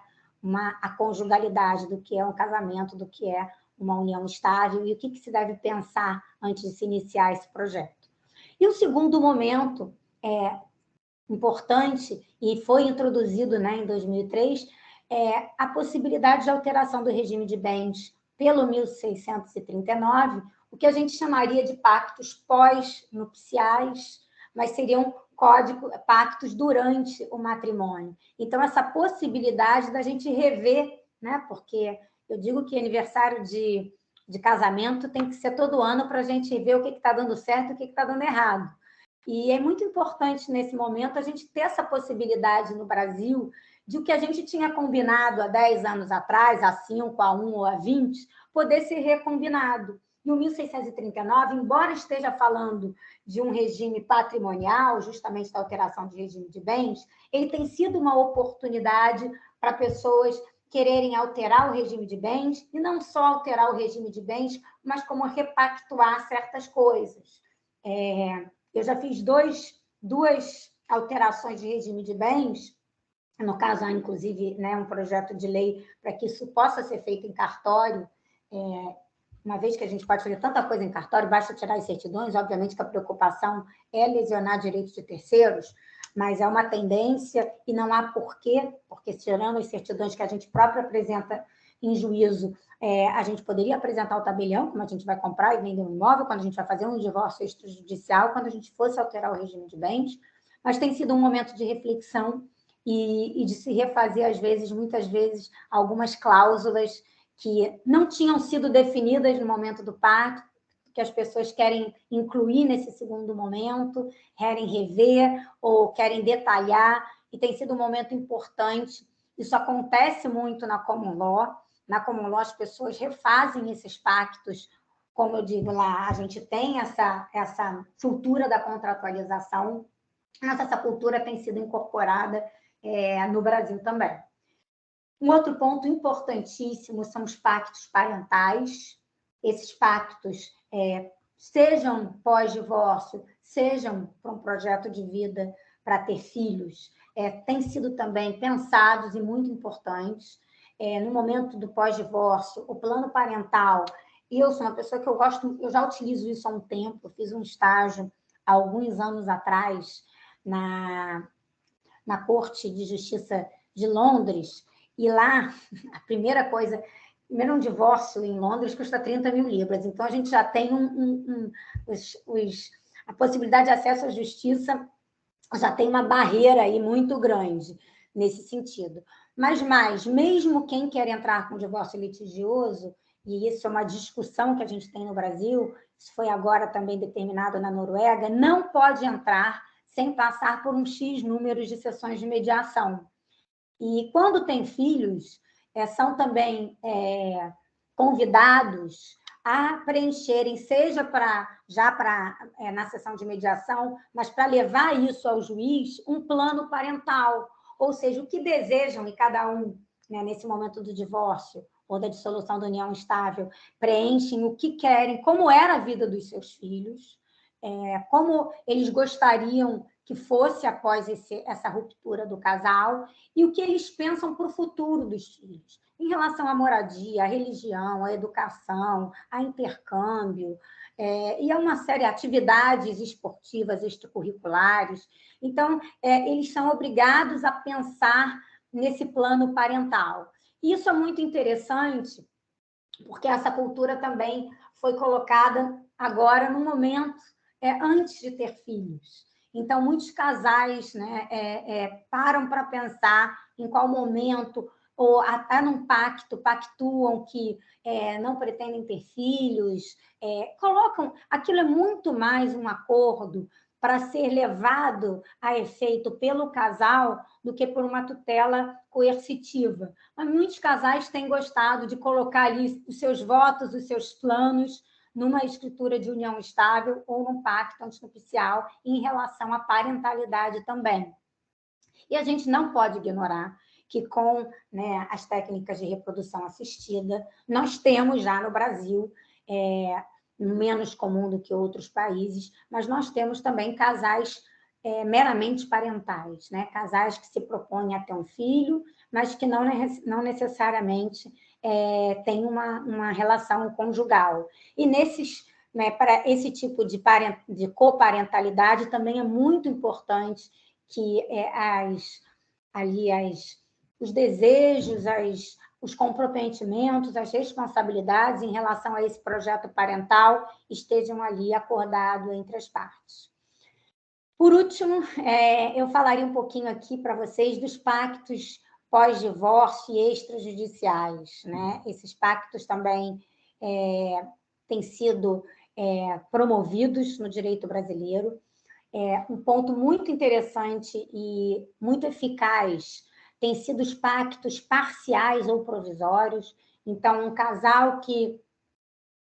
S2: a conjugalidade, do que é um casamento, do que é uma união estável e o que se deve pensar antes de se iniciar esse projeto. E o segundo momento importante, e foi introduzido, né, em 2003, é a possibilidade de alteração do regime de bens pelo 1639, o que a gente chamaria de pactos pós-nupciais, mas seriam pactos durante o matrimônio. Então, essa possibilidade da gente rever, né, porque eu digo que aniversário de casamento tem que ser todo ano para a gente ver o que está dando certo e o que está dando errado. E é muito importante, nesse momento, a gente ter essa possibilidade no Brasil de o que a gente tinha combinado há 10 anos atrás, há 5, há 1 ou há 20, poder ser recombinado. E o 1639, embora esteja falando de um regime patrimonial, justamente da alteração de regime de bens, ele tem sido uma oportunidade para pessoas quererem alterar o regime de bens, e não só alterar o regime de bens, mas como repactuar certas coisas. Eu já fiz duas alterações de regime de bens, no caso, há, inclusive, né, um projeto de lei para que isso possa ser feito em cartório, uma vez que a gente pode fazer tanta coisa em cartório, basta tirar as certidões, obviamente que a preocupação é lesionar direitos de terceiros, mas é uma tendência e não há porquê, porque tirando as certidões que a gente próprio apresenta em juízo, a gente poderia apresentar o tabelião, como a gente vai comprar e vender um imóvel, quando a gente vai fazer um divórcio extrajudicial, quando a gente fosse alterar o regime de bens, mas tem sido um momento de reflexão e de se refazer, às vezes, muitas vezes, algumas cláusulas que não tinham sido definidas no momento do pacto, que as pessoas querem incluir nesse segundo momento, querem rever ou querem detalhar, e tem sido um momento importante. Isso acontece muito na common law. Na common law, as pessoas refazem esses pactos, como eu digo lá, a gente tem essa cultura da contratualização, mas essa cultura tem sido incorporada no Brasil também. Um outro ponto importantíssimo são os pactos parentais. Esses pactos, sejam pós-divórcio, sejam para um projeto de vida para ter filhos, têm sido também pensados e muito importantes. No momento do pós-divórcio, o plano parental, eu sou uma pessoa que eu já utilizo isso há um tempo, eu fiz um estágio há alguns anos atrás na Corte de Justiça de Londres, e lá, a primeira coisa, primeiro um divórcio em Londres custa 30 mil libras, então a gente já tem a possibilidade de acesso à justiça, já tem uma barreira aí muito grande nesse sentido. Mas mesmo quem quer entrar com divórcio litigioso, e isso é uma discussão que a gente tem no Brasil, isso foi agora também determinado na Noruega, não pode entrar sem passar por um X número de sessões de mediação. E quando tem filhos, são também convidados a preencherem, seja na sessão de mediação, mas para levar isso ao juiz, um plano parental, ou seja, o que desejam, e cada um, né, nesse momento do divórcio ou da dissolução da união estável, preenchem o que querem, como era a vida dos seus filhos, como eles gostariam que fosse após essa ruptura do casal, e o que eles pensam para o futuro dos filhos, em relação à moradia, à religião, à educação, a intercâmbio, e a uma série de atividades esportivas extracurriculares. Então, eles são obrigados a pensar nesse plano parental. E isso é muito interessante, porque essa cultura também foi colocada agora no momento antes de ter filhos. Então, muitos casais, né, param para pensar em qual momento, ou até num pactuam que não pretendem ter filhos, colocam... Aquilo é muito mais um acordo para ser levado a efeito pelo casal do que por uma tutela coercitiva. Mas muitos casais têm gostado de colocar ali os seus votos, os seus planos, numa escritura de união estável ou num pacto antinupcial em relação à parentalidade também. E a gente não pode ignorar que com, né, as técnicas de reprodução assistida, nós temos já no Brasil, menos comum do que outros países, mas nós temos também casais meramente parentais, né? Casais que se propõem a ter um filho, mas que não necessariamente têm uma relação conjugal. E né, para esse tipo de coparentalidade também é muito importante que os desejos, os comprometimentos, as responsabilidades em relação a esse projeto parental estejam ali acordados entre as partes. Por último, eu falaria um pouquinho aqui para vocês dos pactos pós-divórcio e extrajudiciais, né? Esses pactos também têm sido promovidos no direito brasileiro. Um ponto muito interessante e muito eficaz tem sido os pactos parciais ou provisórios. Então, um casal que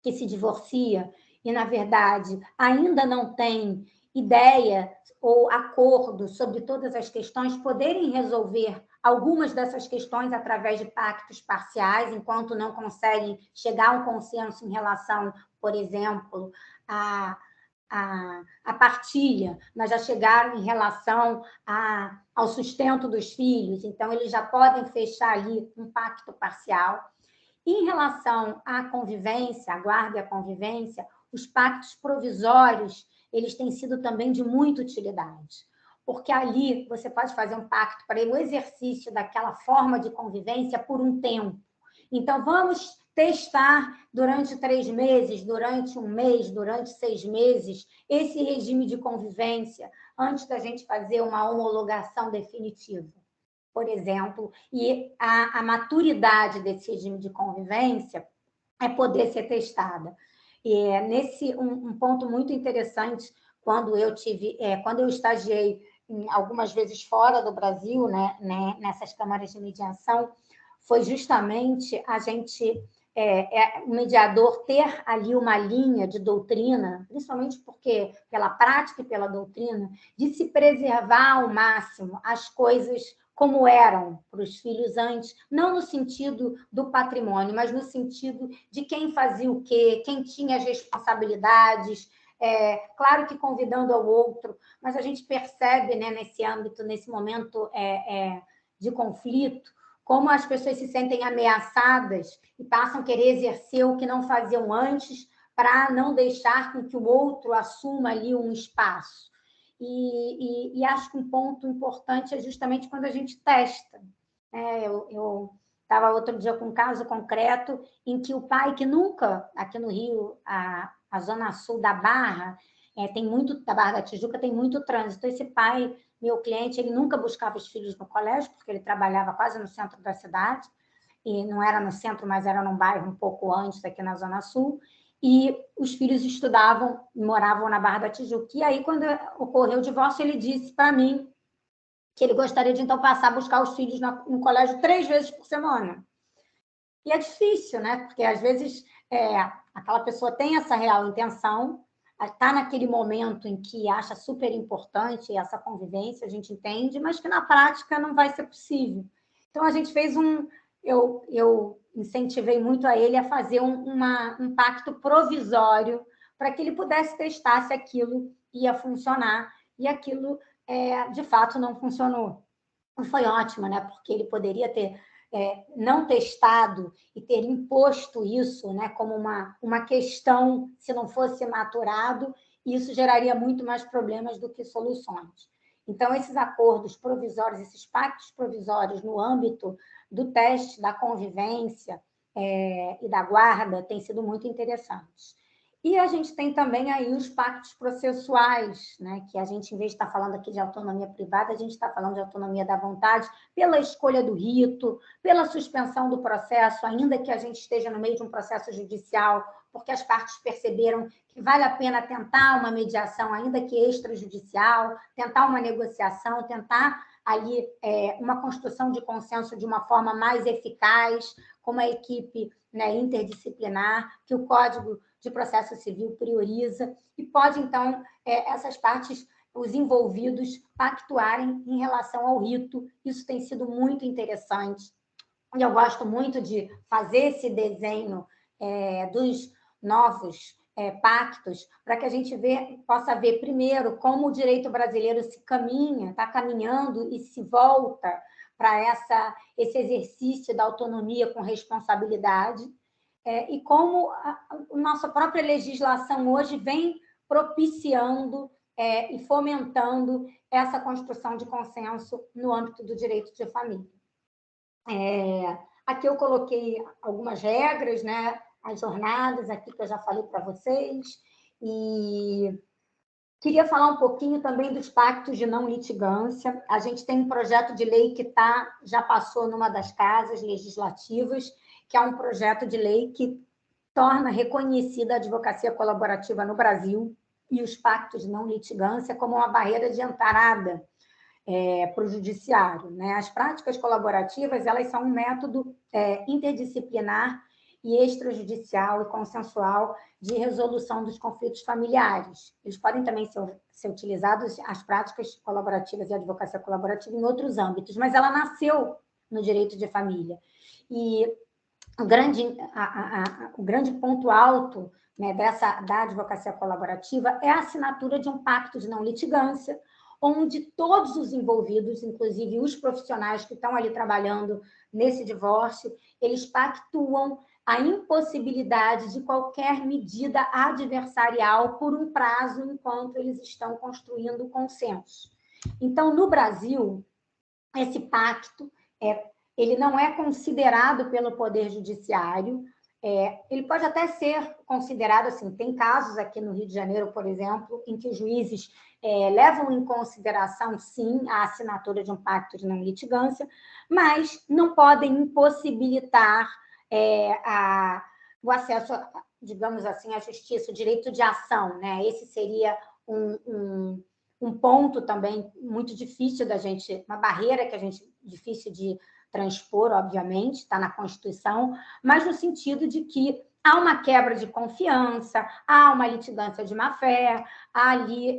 S2: se divorcia e, na verdade, ainda não tem ideia ou acordo sobre todas as questões, poderem resolver algumas dessas questões através de pactos parciais, enquanto não conseguem chegar a um consenso em relação, por exemplo, a partilha, mas já chegaram em relação ao sustento dos filhos, então eles já podem fechar ali um pacto parcial. E em relação à convivência, à guarda e à convivência, os pactos provisórios, eles têm sido também de muita utilidade, porque ali você pode fazer um pacto para o exercício daquela forma de convivência por um tempo. Então, vamos testar durante 3 meses, durante 1 mês, durante 6 meses, esse regime de convivência, antes da gente fazer uma homologação definitiva, por exemplo. E a maturidade desse regime de convivência é poder ser testada. E um ponto muito interessante, quando eu estagiei algumas vezes fora do Brasil, né, nessas câmaras de mediação, foi justamente o mediador ter ali uma linha de doutrina, principalmente porque pela prática e pela doutrina, de se preservar ao máximo as coisas como eram para os filhos antes, não no sentido do patrimônio, mas no sentido de quem fazia o quê, quem tinha as responsabilidades, claro que convidando ao outro, mas a gente percebe, né, nesse âmbito, nesse momento de conflito, como as pessoas se sentem ameaçadas e passam a querer exercer o que não faziam antes para não deixar com que o outro assuma ali um espaço. E acho que um ponto importante é justamente quando a gente testa. Eu estava outro dia com um caso concreto em que o pai, que nunca, aqui no Rio, a zona sul da Barra, da Barra da Tijuca, tem muito trânsito. Esse pai, meu cliente, ele nunca buscava os filhos no colégio, porque ele trabalhava quase no centro da cidade, e não era no centro, mas era num bairro um pouco antes, aqui na zona sul, e os filhos estudavam e moravam na Barra da Tijuca. E aí, quando ocorreu o divórcio, ele disse para mim que ele gostaria de, então, passar a buscar os filhos no colégio 3 vezes por semana. E é difícil, né? Porque, às vezes, aquela pessoa tem essa real intenção, está naquele momento em que acha super importante essa convivência, a gente entende, mas que, na prática, não vai ser possível. Então, a gente fez eu incentivei muito a ele a fazer um pacto provisório para que ele pudesse testar se aquilo ia funcionar, e aquilo, de fato, não funcionou. Foi ótimo, né? Porque ele poderia ter não testado e ter imposto isso, né, como uma questão, se não fosse maturado, isso geraria muito mais problemas do que soluções. Então, esses acordos provisórios, esses pactos provisórios no âmbito do teste da convivência e da guarda têm sido muito interessantes. E a gente tem também aí os pactos processuais, né? Que a gente, em vez de estar falando aqui de autonomia privada, a gente está falando de autonomia da vontade, pela escolha do rito, pela suspensão do processo, ainda que a gente esteja no meio de um processo judicial, porque as partes perceberam que vale a pena tentar uma mediação, ainda que extrajudicial, tentar uma negociação, tentar ali uma construção de consenso de uma forma mais eficaz, com uma equipe, né, interdisciplinar, que o Código de Processo Civil prioriza, e pode, então, essas partes, os envolvidos, pactuarem em relação ao rito. Isso tem sido muito interessante. E eu gosto muito de fazer esse desenho dos novos pactos, para que a gente possa ver, primeiro, como o direito brasileiro está caminhando e se volta para esse exercício da autonomia com responsabilidade, e como a nossa própria legislação hoje vem propiciando e fomentando essa construção de consenso no âmbito do direito de família. Aqui eu coloquei algumas regras, né, as jornadas aqui que eu já falei para vocês, e queria falar um pouquinho também dos pactos de não litigância. A gente tem um projeto de lei que já passou numa das casas legislativas, que é um projeto de lei que torna reconhecida a advocacia colaborativa no Brasil e os pactos de não litigância como uma barreira de entrada para o judiciário, né? As práticas colaborativas, elas são um método interdisciplinar e extrajudicial e consensual de resolução dos conflitos familiares. Eles podem também ser utilizados, as práticas colaborativas e a advocacia colaborativa, em outros âmbitos, mas ela nasceu no direito de família. E o grande ponto alto, né, da advocacia colaborativa é a assinatura de um pacto de não litigância, onde todos os envolvidos, inclusive os profissionais que estão ali trabalhando nesse divórcio, eles pactuam a impossibilidade de qualquer medida adversarial por um prazo enquanto eles estão construindo o consenso. Então, no Brasil, esse pacto ele não é considerado pelo Poder Judiciário, ele pode até ser considerado assim. Tem casos aqui no Rio de Janeiro, por exemplo, em que os juízes levam em consideração, sim, a assinatura de um pacto de não litigância, mas não podem impossibilitar o acesso, digamos assim, à justiça, o direito de ação, né? Esse seria um ponto também muito difícil da gente, uma barreira que difícil de transpor, obviamente, está na Constituição, mas no sentido de que há uma quebra de confiança, há uma litigância de má-fé, há ali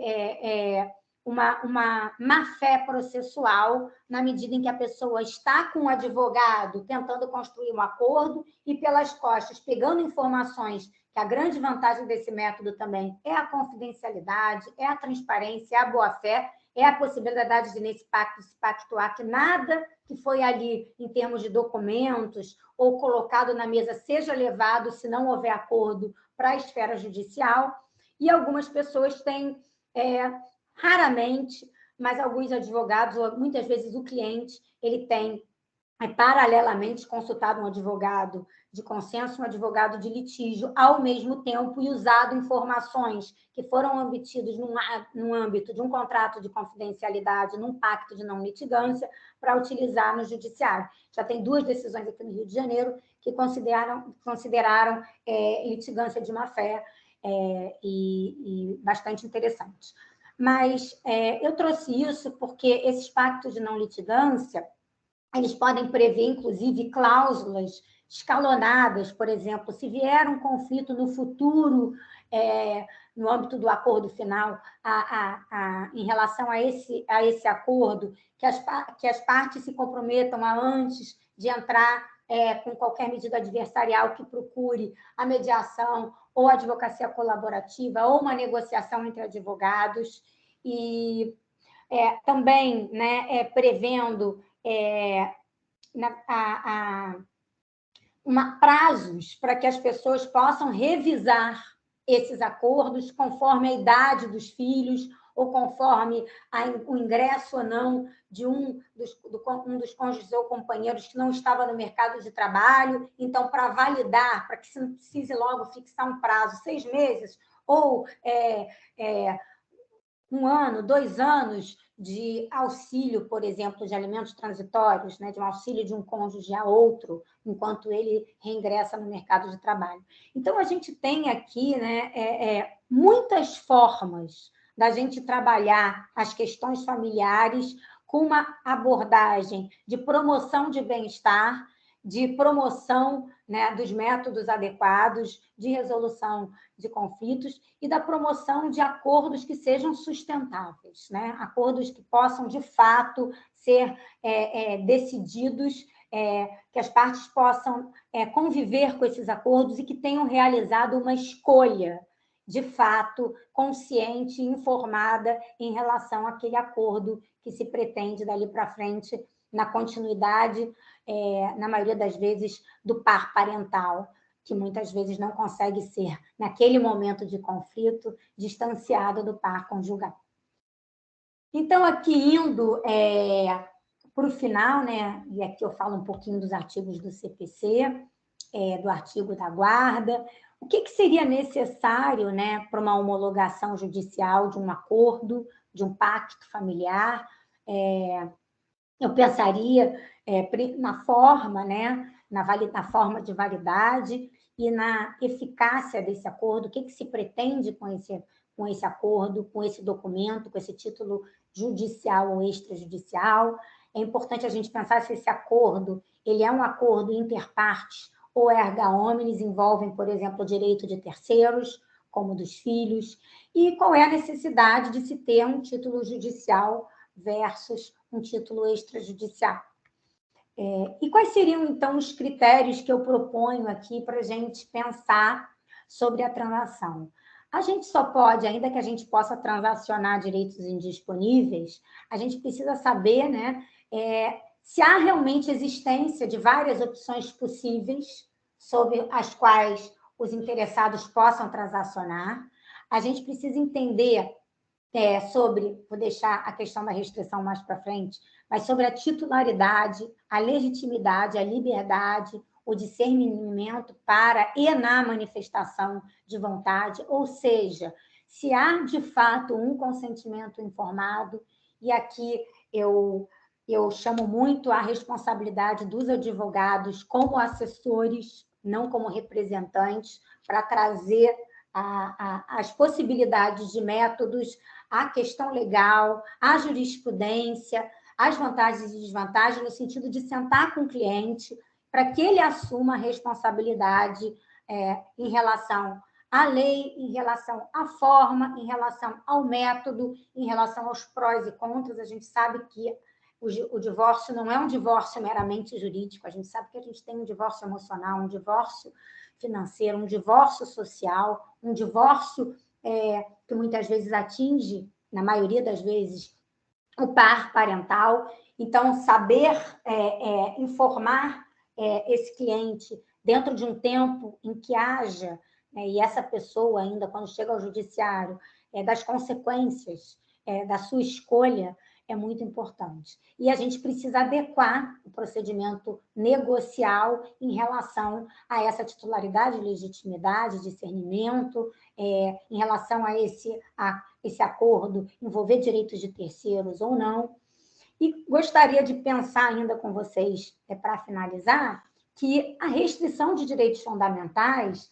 S2: uma má-fé processual, na medida em que a pessoa está com o advogado tentando construir um acordo e, pelas costas, pegando informações, que a grande vantagem desse método também é a confidencialidade, é a transparência, é a boa-fé, é a possibilidade de, nesse pacto, se pactuar que nada que foi ali, em termos de documentos, ou colocado na mesa, seja levado, se não houver acordo, para a esfera judicial. E algumas pessoas têm, raramente, mas alguns advogados, ou muitas vezes o cliente, ele tem, paralelamente, consultado um advogado de consenso, um advogado de litígio, ao mesmo tempo, e usado informações que foram obtidas num âmbito de um contrato de confidencialidade, num pacto de não litigância, para utilizar no judiciário. Já tem 2 decisões aqui no Rio de Janeiro que consideraram litigância de má-fé, e bastante interessantes. Mas eu trouxe isso porque esses pactos de não litigância, eles podem prever, inclusive, cláusulas escalonadas, por exemplo, se vier um conflito no futuro, no âmbito do acordo final, em relação a esse acordo, que as partes se comprometam a, antes de entrar com qualquer medida adversarial, que procure a mediação ou a advocacia colaborativa ou uma negociação entre advogados, e também, né, prevendo prazos para que as pessoas possam revisar esses acordos conforme a idade dos filhos ou conforme o ingresso ou não de um dos cônjuges ou companheiros que não estava no mercado de trabalho. Então, para validar, para que se não precise logo fixar um prazo, 6 meses, ou 1 ano, 2 anos de auxílio, por exemplo, de alimentos transitórios, né, de um auxílio de um cônjuge a outro, enquanto ele reingressa no mercado de trabalho. Então, a gente tem aqui, né, muitas formas da gente trabalhar as questões familiares com uma abordagem de promoção de bem-estar, de promoção, né, dos métodos adequados de resolução de conflitos e da promoção de acordos que sejam sustentáveis, né? Acordos que possam, de fato, ser decididos, que as partes possam conviver com esses acordos e que tenham realizado uma escolha, de fato, consciente e informada em relação àquele acordo que se pretende dali para frente, na continuidade, na maioria das vezes, do par parental, que muitas vezes não consegue ser, naquele momento de conflito, distanciado do par conjugal. Então, aqui indo para o final, né, e aqui eu falo um pouquinho dos artigos do CPC, do artigo da guarda, o que seria necessário, né, para uma homologação judicial de um acordo, de um pacto familiar? Eu pensaria na forma, né, na forma de validade e na eficácia desse acordo, o que se pretende com esse acordo, com esse documento, com esse título judicial ou extrajudicial. É importante a gente pensar se esse acordo ele é um acordo interpartes ou erga omnes, envolvem, por exemplo, o direito de terceiros, como dos filhos, e qual é a necessidade de se ter um título judicial versus um título extrajudicial. E quais seriam, então, os critérios que eu proponho aqui para a gente pensar sobre a transação? A gente só pode, ainda que a gente possa transacionar direitos indisponíveis, a gente precisa saber, né, se há realmente existência de várias opções possíveis sobre as quais os interessados possam transacionar. A gente precisa entender vou deixar a questão da restrição mais para frente, mas sobre a titularidade, a legitimidade, a liberdade, o discernimento para e na manifestação de vontade, ou seja, se há de fato um consentimento informado, e aqui eu chamo muito a responsabilidade dos advogados como assessores, não como representantes, para trazer as possibilidades de métodos, a questão legal, a jurisprudência, as vantagens e desvantagens, no sentido de sentar com o cliente para que ele assuma a responsabilidade em relação à lei, em relação à forma, em relação ao método, em relação aos prós e contras. A gente sabe que o divórcio não é um divórcio meramente jurídico, a gente sabe que a gente tem um divórcio emocional, um divórcio financeiro, um divórcio social, um divórcio que muitas vezes atinge, na maioria das vezes, o par parental. Então, saber informar esse cliente dentro de um tempo em que haja, e essa pessoa ainda, quando chega ao judiciário, das consequências da sua escolha, é muito importante. E a gente precisa adequar o procedimento negocial em relação a essa titularidade, legitimidade, discernimento, em relação a esse acordo envolver direitos de terceiros ou não. E gostaria de pensar ainda com vocês, para finalizar, que a restrição de direitos fundamentais,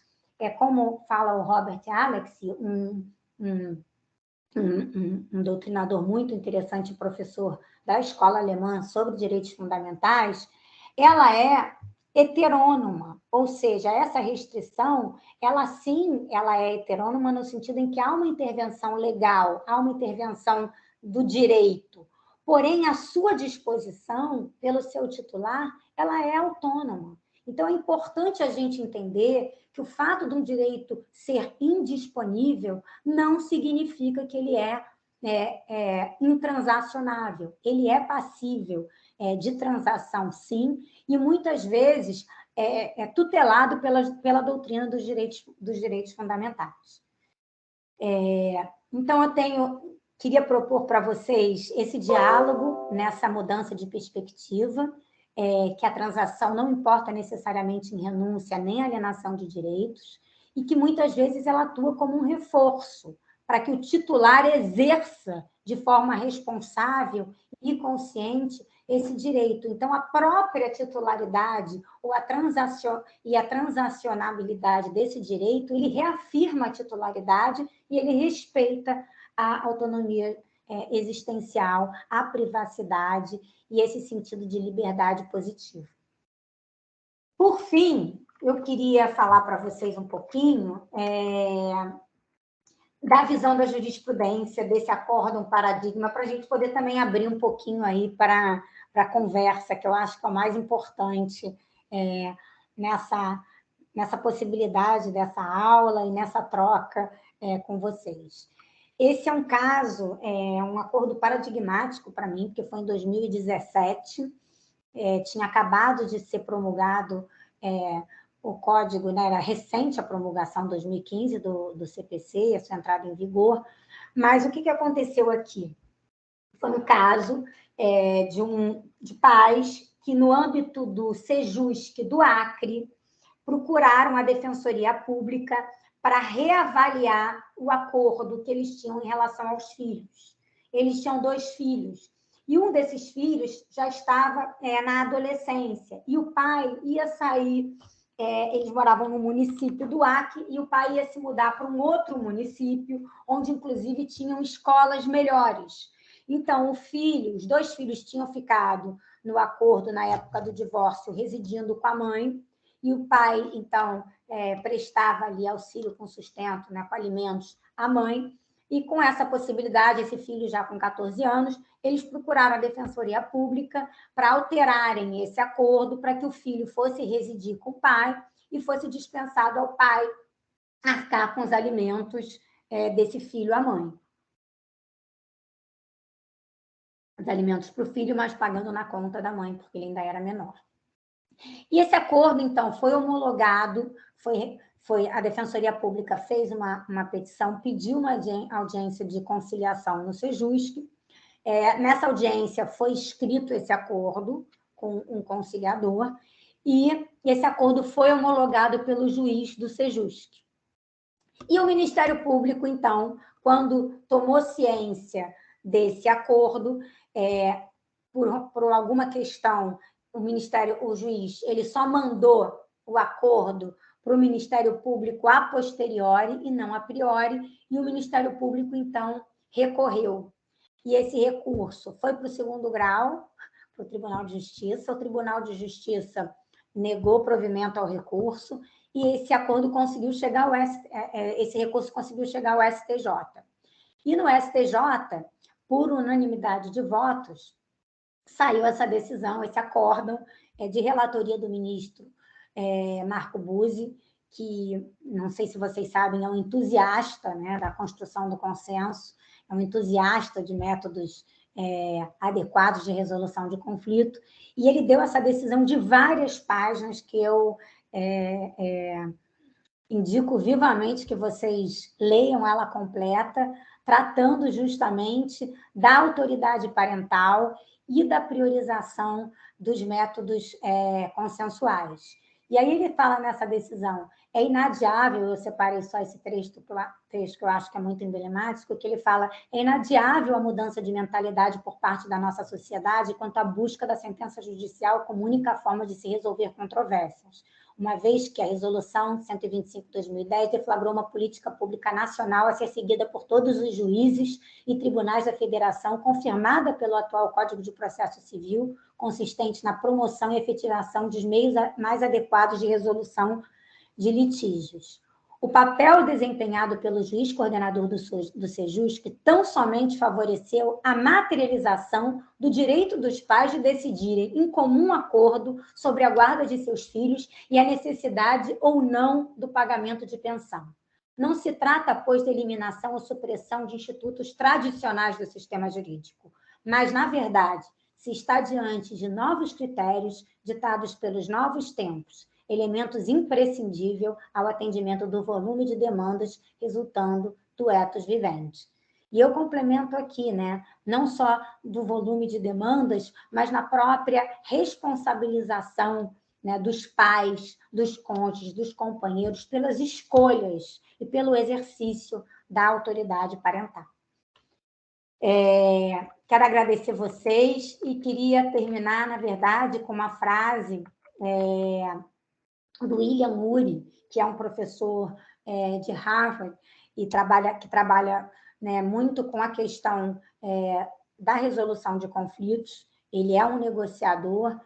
S2: como fala o Robert Alex, um doutrinador muito interessante, professor da escola alemã sobre direitos fundamentais, ela é heterônoma, ou seja, essa restrição, ela é heterônoma no sentido em que há uma intervenção legal, há uma intervenção do direito, porém a sua disposição pelo seu titular, ela é autônoma. Então, é importante a gente entender que o fato de um direito ser indisponível não significa que ele é intransacionável. Ele é passível de transação, sim, e muitas vezes é tutelado pela doutrina dos direitos fundamentais. Então, eu tenho queria propor para vocês esse diálogo nessa mudança de perspectiva, que a transação não importa necessariamente em renúncia nem alienação de direitos, e que muitas vezes ela atua como um reforço para que o titular exerça de forma responsável e consciente esse direito. Então, a própria titularidade ou a transacionabilidade desse direito, ele reafirma a titularidade e ele respeita a autonomia existencial, a privacidade e esse sentido de liberdade positiva. Por fim, eu queria falar para vocês um pouquinho da visão da jurisprudência, desse acórdão paradigma, para a gente poder também abrir um pouquinho aí para a conversa, que eu acho que é o mais importante nessa possibilidade dessa aula e nessa troca com vocês. Esse é um caso, um acordo paradigmático para mim, porque foi em 2017, tinha acabado de ser promulgado o código, né, era recente a promulgação, 2015, do CPC, a sua entrada em vigor, mas o que aconteceu aqui? Foi um caso de pais que, no âmbito do Sejusc do Acre, procuraram a Defensoria Pública para reavaliar o acordo que eles tinham em relação aos filhos. Eles tinham 2 filhos, e um desses filhos já estava na adolescência, e o pai ia sair, eles moravam no município do Acre, e o pai ia se mudar para um outro município, onde, inclusive, tinham escolas melhores. Então, os 2 filhos tinham ficado no acordo, na época do divórcio, residindo com a mãe, e o pai, então, prestava ali auxílio com sustento, né, com alimentos à mãe, e com essa possibilidade, esse filho já com 14 anos, eles procuraram a Defensoria Pública para alterarem esse acordo para que o filho fosse residir com o pai e fosse dispensado ao pai arcar com os alimentos desse filho à mãe. Os alimentos para o filho, mas pagando na conta da mãe, porque ele ainda era menor. E esse acordo, então, foi homologado, a Defensoria Pública fez uma petição, pediu uma audiência de conciliação no Sejusc. Nessa audiência foi escrito esse acordo com um conciliador, e esse acordo foi homologado pelo juiz do Sejusc. E o Ministério Público, então, quando tomou ciência desse acordo, por alguma questão, o juiz, ele só mandou o acordo para o Ministério Público a posteriori e não a priori, e o Ministério Público, então, recorreu. E esse recurso foi para o º grau, para o Tribunal de Justiça. O Tribunal de Justiça negou provimento ao recurso, e esse acordo conseguiu chegar esse recurso conseguiu chegar ao STJ. E no STJ, por unanimidade de votos, saiu essa decisão, esse acórdão de relatoria do ministro Marco Buzzi, que, não sei se vocês sabem, é um entusiasta, né, da construção do consenso, é um entusiasta de métodos adequados de resolução de conflito, e ele deu essa decisão de várias páginas que eu indico vivamente que vocês leiam ela completa, tratando justamente da autoridade parental e da priorização dos métodos consensuais. E aí ele fala nessa decisão, é inadiável, eu separei só esse trecho que eu acho que é muito emblemático, que ele fala, é inadiável a mudança de mentalidade por parte da nossa sociedade quanto à busca da sentença judicial como única forma de se resolver controvérsias, uma vez que a Resolução 125/2010 deflagrou uma política pública nacional a ser seguida por todos os juízes e tribunais da Federação, confirmada pelo atual Código de Processo Civil, consistente na promoção e efetivação dos meios mais adequados de resolução de litígios. O papel desempenhado pelo juiz coordenador do Sejusc tão somente favoreceu a materialização do direito dos pais de decidirem em comum acordo sobre a guarda de seus filhos e a necessidade ou não do pagamento de pensão. Não se trata, pois, de eliminação ou supressão de institutos tradicionais do sistema jurídico, mas, na verdade, se está diante de novos critérios ditados pelos novos tempos, elementos imprescindíveis ao atendimento do volume de demandas resultando do ethos vivente. E eu complemento aqui, né? Não só do volume de demandas, mas na própria responsabilização, né, dos pais, dos cônjuges, dos companheiros, pelas escolhas e pelo exercício da autoridade parental. Quero agradecer vocês e queria terminar, na verdade, com uma frase do William Ury, que é um professor de Harvard e que trabalha, né, muito com a questão da resolução de conflitos. Ele é um negociador.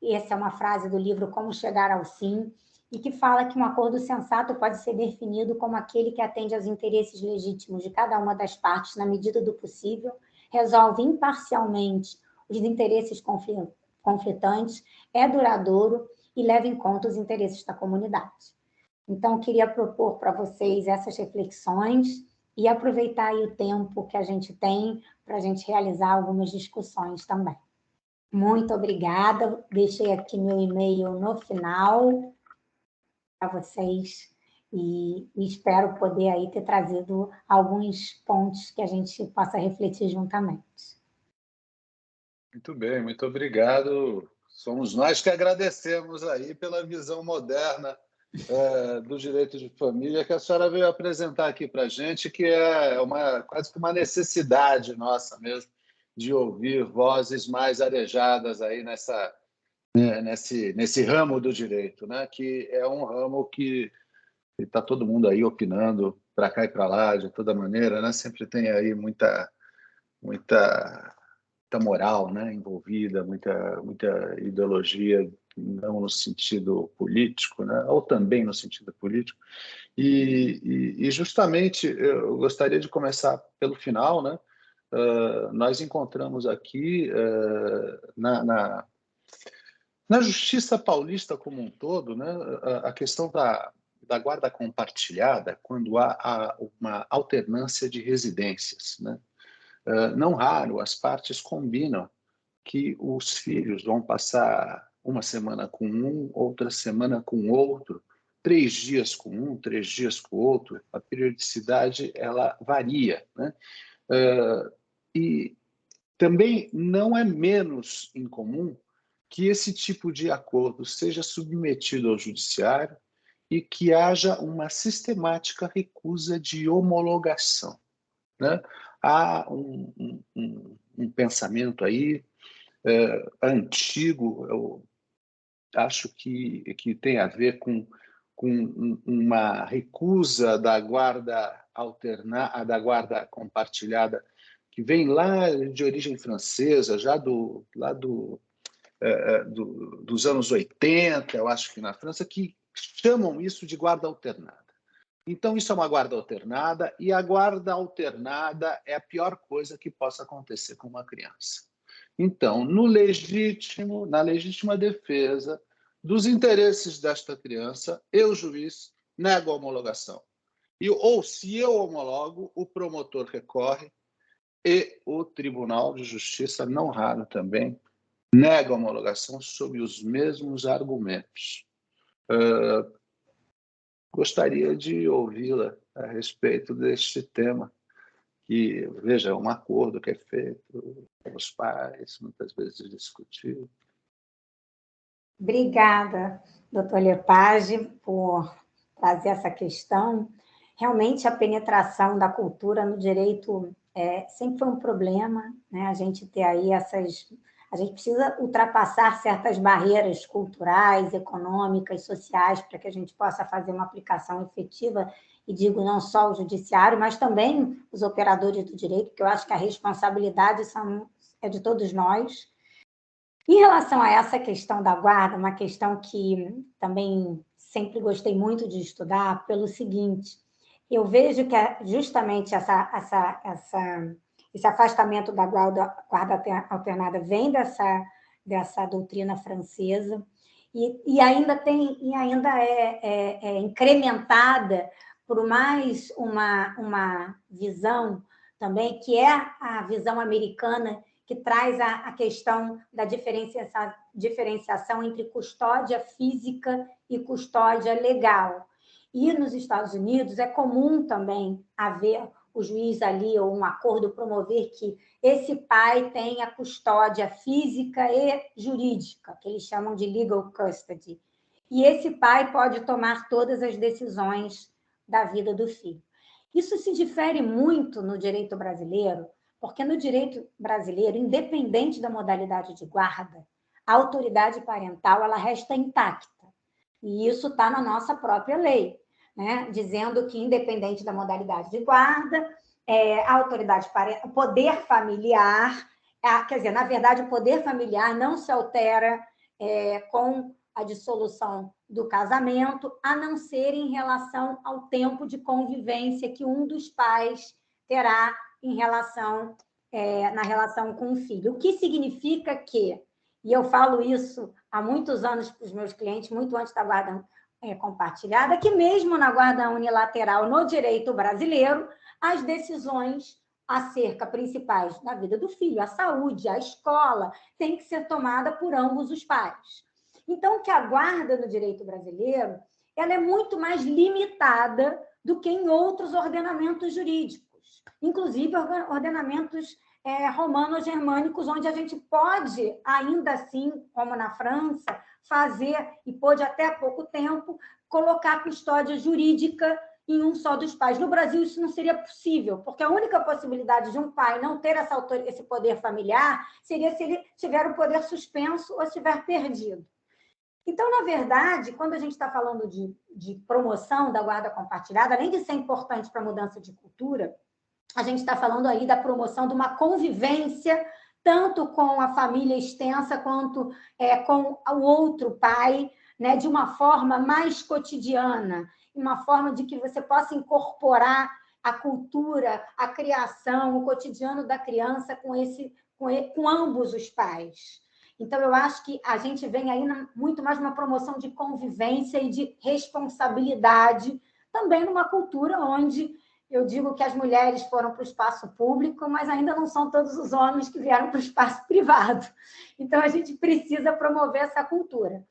S2: Essa é uma frase do livro Como Chegar ao Sim, e que fala que um acordo sensato pode ser definido como aquele que atende aos interesses legítimos de cada uma das partes na medida do possível, resolve imparcialmente os interesses conflitantes, é duradouro e leva em conta os interesses da comunidade. Então, queria propor para vocês essas reflexões e aproveitar aí o tempo que a gente tem para a gente realizar algumas discussões também. Muito obrigada. Deixei aqui meu e-mail no final para vocês e espero poder aí ter trazido alguns pontos que a gente possa refletir juntamente.
S1: Muito bem, muito obrigado. Somos nós que agradecemos aí pela visão moderna do direito de família que a senhora veio apresentar aqui para a gente, que é quase que uma necessidade nossa mesmo de ouvir vozes mais arejadas aí nesse ramo do direito, né? Que é um ramo que está todo mundo aí opinando para cá e para lá, de toda maneira, né? Sempre tem aí muita moral, né, envolvida, muita ideologia, não no sentido político, né, ou também no sentido político. E justamente eu gostaria de começar pelo final, né? Nós encontramos aqui na Justiça Paulista como um todo, né, a questão da guarda compartilhada, quando há uma alternância de residências, né? Não raro, as partes combinam que os filhos vão passar uma semana com um, outra semana com outro, 3 dias com um, 3 dias com o outro. A periodicidade ela varia, né? E também não é menos incomum que esse tipo de acordo seja submetido ao judiciário e que haja uma sistemática recusa de homologação, né? Há um pensamento aí antigo, eu acho que tem a ver com uma recusa da guarda da guarda compartilhada, que vem lá de origem francesa, já dos anos 80, eu acho que na França, que chamam isso de guarda alternada. Então, isso é uma guarda alternada, e a guarda alternada é a pior coisa que possa acontecer com uma criança. Então, na legítima defesa dos interesses desta criança, eu, juiz, nego a homologação. Ou, se eu homologo, o promotor recorre e o Tribunal de Justiça, não raro também, nega a homologação sob os mesmos argumentos. Gostaria de ouvi-la a respeito deste tema, que, veja, é um acordo que é feito pelos pais, muitas vezes discutido.
S2: Obrigada, doutor Lepage, por trazer essa questão. Realmente, a penetração da cultura no direito sempre foi um problema, né? A gente ter aí a gente precisa ultrapassar certas barreiras culturais, econômicas, sociais, para que a gente possa fazer uma aplicação efetiva, e digo não só o judiciário, mas também os operadores do direito, porque eu acho que a responsabilidade é de todos nós. Em relação a essa questão da guarda, uma questão que também sempre gostei muito de estudar, pelo seguinte: eu vejo que justamente esse afastamento da guarda alternada vem dessa doutrina francesa e ainda é incrementada por mais uma visão também, que é a visão americana, que traz a questão da diferenciação entre custódia física e custódia legal. E nos Estados Unidos é comum também haver o juiz ali, ou um acordo promover que esse pai tenha custódia física e jurídica, que eles chamam de legal custody. E esse pai pode tomar todas as decisões da vida do filho. Isso se difere muito no direito brasileiro, porque no direito brasileiro, independente da modalidade de guarda, a autoridade parental ela resta intacta. E isso está na nossa própria lei, né? Dizendo que, independente da modalidade de guarda, a autoridade parental, o poder familiar, quer dizer, na verdade, o poder familiar não se altera com a dissolução do casamento, a não ser em relação ao tempo de convivência que um dos pais terá na relação com o filho. O que significa que, e eu falo isso há muitos anos para os meus clientes, muito antes da guarda compartilhada, que mesmo na guarda unilateral, no direito brasileiro, as decisões acerca principais da vida do filho, a saúde, a escola, tem que ser tomada por ambos os pais. Então, que a guarda no direito brasileiro ela é muito mais limitada do que em outros ordenamentos jurídicos, inclusive ordenamentos romano-germânicos, onde a gente pode, ainda assim, como na França, fazer, e pôde até há pouco tempo, colocar a custódia jurídica em um só dos pais. No Brasil, isso não seria possível, porque a única possibilidade de um pai não ter esse poder familiar seria se ele tiver o poder suspenso ou estiver perdido. Então, na verdade, quando a gente está falando de promoção da guarda compartilhada, além de ser importante para a mudança de cultura, a gente está falando aí da promoção de uma convivência, tanto com a família extensa, quanto com o outro pai, né, de uma forma mais cotidiana, uma forma de que você possa incorporar a cultura, a criação, o cotidiano da criança com ambos os pais. Então, eu acho que a gente vem aí muito mais numa promoção de convivência e de responsabilidade, também numa cultura onde eu digo que as mulheres foram para o espaço público, mas ainda não são todos os homens que vieram para o espaço privado. Então, a gente precisa promover essa cultura.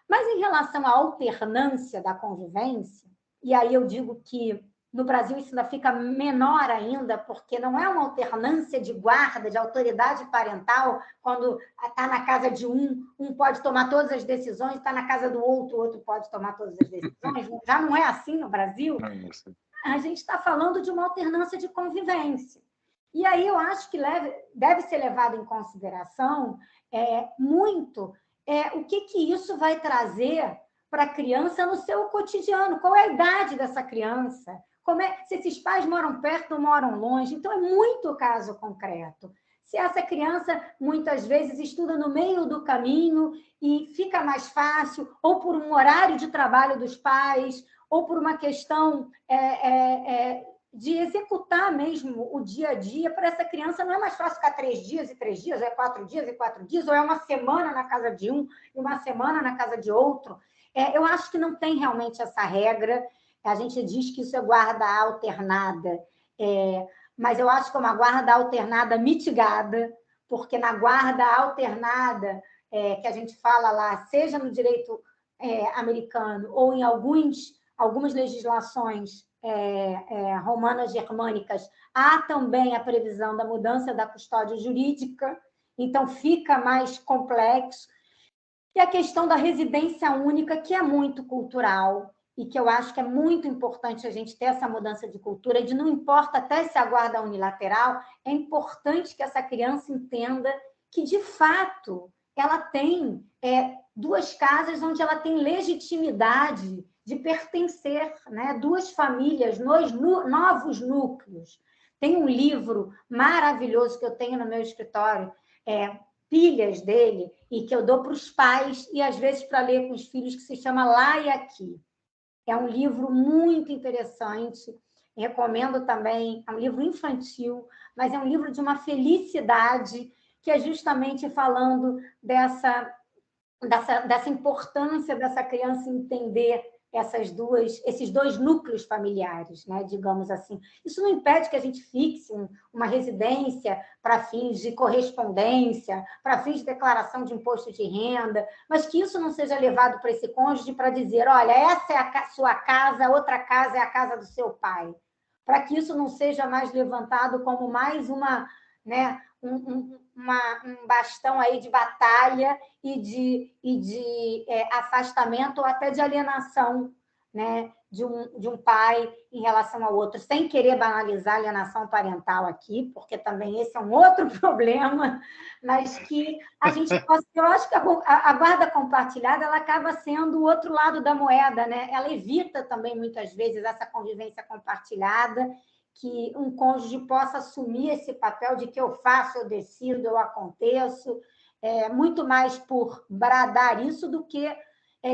S2: Mas, em relação à alternância da convivência, e aí eu digo que no Brasil isso ainda fica menor ainda, porque não é uma alternância de guarda, de autoridade parental, quando está na casa de um pode tomar todas as decisões, está na casa do outro, o outro pode tomar todas as decisões. Já não é assim no Brasil. A gente está falando de uma alternância de convivência. E aí eu acho que deve ser levado em consideração muito o que isso vai trazer para a criança no seu cotidiano, qual é a idade dessa criança, se esses pais moram perto ou moram longe. Então, é muito caso concreto. Se essa criança, muitas vezes, estuda no meio do caminho e fica mais fácil, ou por um horário de trabalho dos pais, ou por uma questão de executar mesmo o dia a dia, para essa criança não é mais fácil ficar 3 dias e 3 dias, ou é 4 dias e 4 dias, ou é uma semana na casa de um e uma semana na casa de outro. Eu acho que não tem realmente essa regra. A gente diz que isso é guarda alternada, mas eu acho que é uma guarda alternada mitigada, porque na guarda alternada, que a gente fala lá, seja no direito americano ou em algumas legislações romanas germânicas, há também a previsão da mudança da custódia jurídica, então fica mais complexo. E a questão da residência única, que é muito cultural, e que eu acho que é muito importante a gente ter essa mudança de cultura, de não importa até se a guarda unilateral, é importante que essa criança entenda que, de fato, ela tem 2 casas onde ela tem legitimidade de pertencer, né? 2 famílias, novos núcleos. Tem um livro maravilhoso que eu tenho no meu escritório, pilhas dele, e que eu dou para os pais e, às vezes, para ler com os filhos, que se chama Lá e Aqui. É um livro muito interessante, recomendo também, é um livro infantil, mas é um livro de uma felicidade, que é justamente falando dessa importância dessa criança entender esses 2 núcleos familiares, né, digamos assim. Isso não impede que a gente fixe uma residência para fins de correspondência, para fins de declaração de imposto de renda, mas que isso não seja levado para esse cônjuge para dizer, olha, essa é a sua casa, outra casa é a casa do seu pai. para que isso não seja mais levantado como mais uma, né, um bastão aí de batalha e de afastamento ou até de alienação, né, de um pai em relação ao outro, sem querer banalizar a alienação parental aqui, porque também esse é um outro problema, mas que a gente possa... Eu acho que a guarda compartilhada ela acaba sendo o outro lado da moeda, né? Ela evita também, muitas vezes, essa convivência compartilhada, que um cônjuge possa assumir esse papel de que eu faço, eu decido, eu aconteço, muito mais por bradar isso do que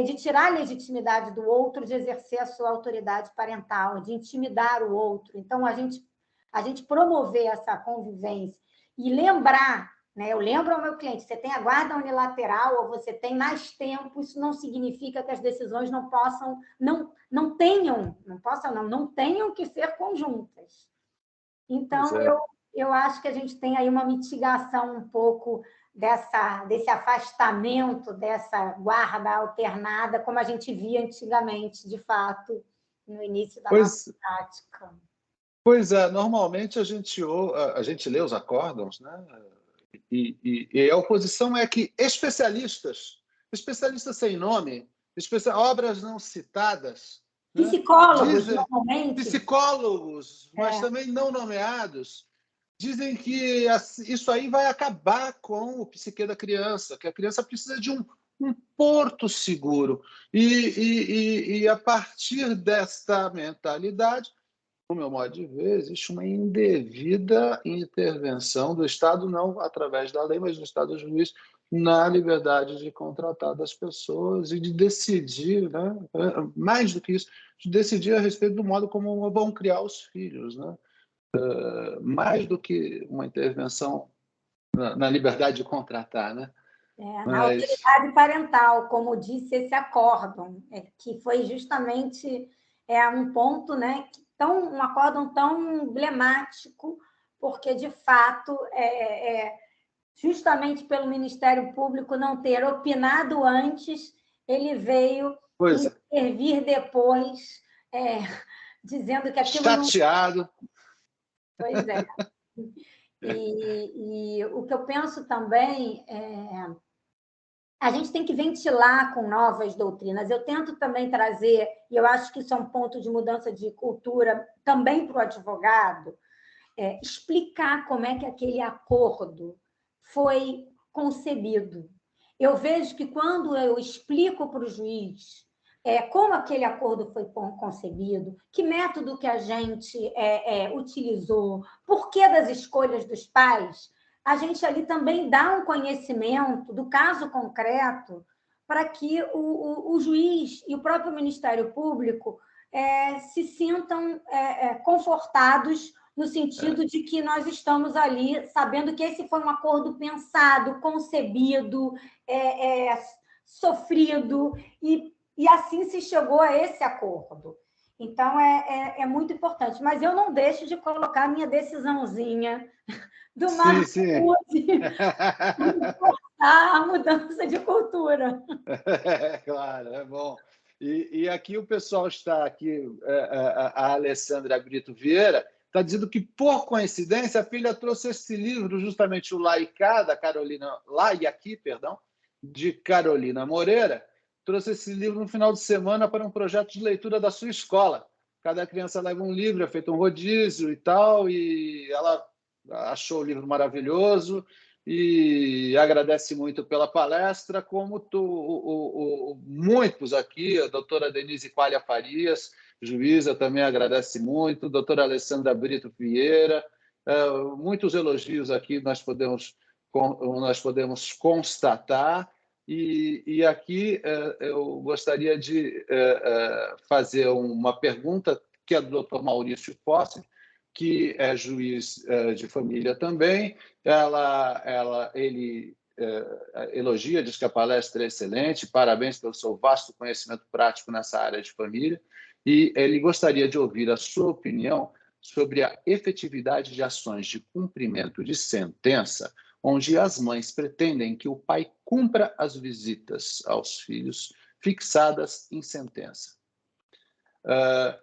S2: de tirar a legitimidade do outro, de exercer a sua autoridade parental, de intimidar o outro. Então, a gente promover essa convivência e lembrar, né? Eu lembro ao meu cliente, você tem a guarda unilateral ou você tem mais tempo, isso não significa que as decisões não possam, não tenham que ser conjuntas. Então, eu acho que a gente tem aí uma mitigação um pouco desse afastamento, dessa guarda alternada, como a gente via antigamente, de fato, no início da nossa prática.
S1: Pois é, normalmente a gente lê os acórdãos, né? E a oposição é que especialistas sem nome, obras não citadas,
S2: psicólogos, né? Normalmente.
S1: Psicólogos, mas também não nomeados, dizem que isso aí vai acabar com o psique da criança, que a criança precisa de um porto seguro. E a partir desta mentalidade, no meu modo de ver, existe uma indevida intervenção do Estado, não através da lei, mas do Estado juiz, na liberdade de contratar das pessoas e de decidir, né? Mais do que isso, de decidir a respeito do modo como vão criar os filhos, né? Mais do que uma intervenção na liberdade de contratar, né?
S2: Na autoridade parental, como disse esse acórdão, que foi justamente um ponto, né, um acórdão tão emblemático, porque, de fato, justamente pelo Ministério Público não ter opinado antes, ele veio intervir depois, dizendo que aquilo
S1: chateado.
S2: Pois é. E o que eu penso também a gente tem que ventilar com novas doutrinas. Eu tento também trazer, e eu acho que isso é um ponto de mudança de cultura também para o advogado, explicar como é que aquele acordo foi concebido. Eu vejo que quando eu explico para o juiz como aquele acordo foi concebido, que método que a gente utilizou, por que das escolhas dos pais, a gente ali também dá um conhecimento do caso concreto para que o juiz e o próprio Ministério Público se sintam confortados no sentido de que nós estamos ali sabendo que esse foi um acordo pensado, concebido, sofrido, e assim se chegou a esse acordo. Então, é muito importante. Mas eu não deixo de colocar a minha decisãozinha do a mudança de cultura.
S1: Claro, é bom. E aqui o pessoal está aqui, a Alessandra Brito Vieira, está dizendo que, por coincidência, a filha trouxe esse livro, justamente o Laicá, de Carolina Moreira, trouxe esse livro no final de semana para um projeto de leitura da sua escola. Cada criança leva um livro, é feito um rodízio e tal, e ela achou o livro maravilhoso e agradece muito pela palestra, como muitos aqui, a doutora Denise Qualia Farias, juíza, também agradece muito, a doutora Alessandra Brito Vieira, muitos elogios aqui nós podemos constatar, e aqui eu gostaria de fazer uma pergunta que é do doutor Maurício Fossi, que é juiz de família também. Ele elogia, diz que a palestra é excelente, parabéns pelo seu vasto conhecimento prático nessa área de família, e ele gostaria de ouvir a sua opinião sobre a efetividade de ações de cumprimento de sentença, onde as mães pretendem que o pai cumpra as visitas aos filhos fixadas em sentença.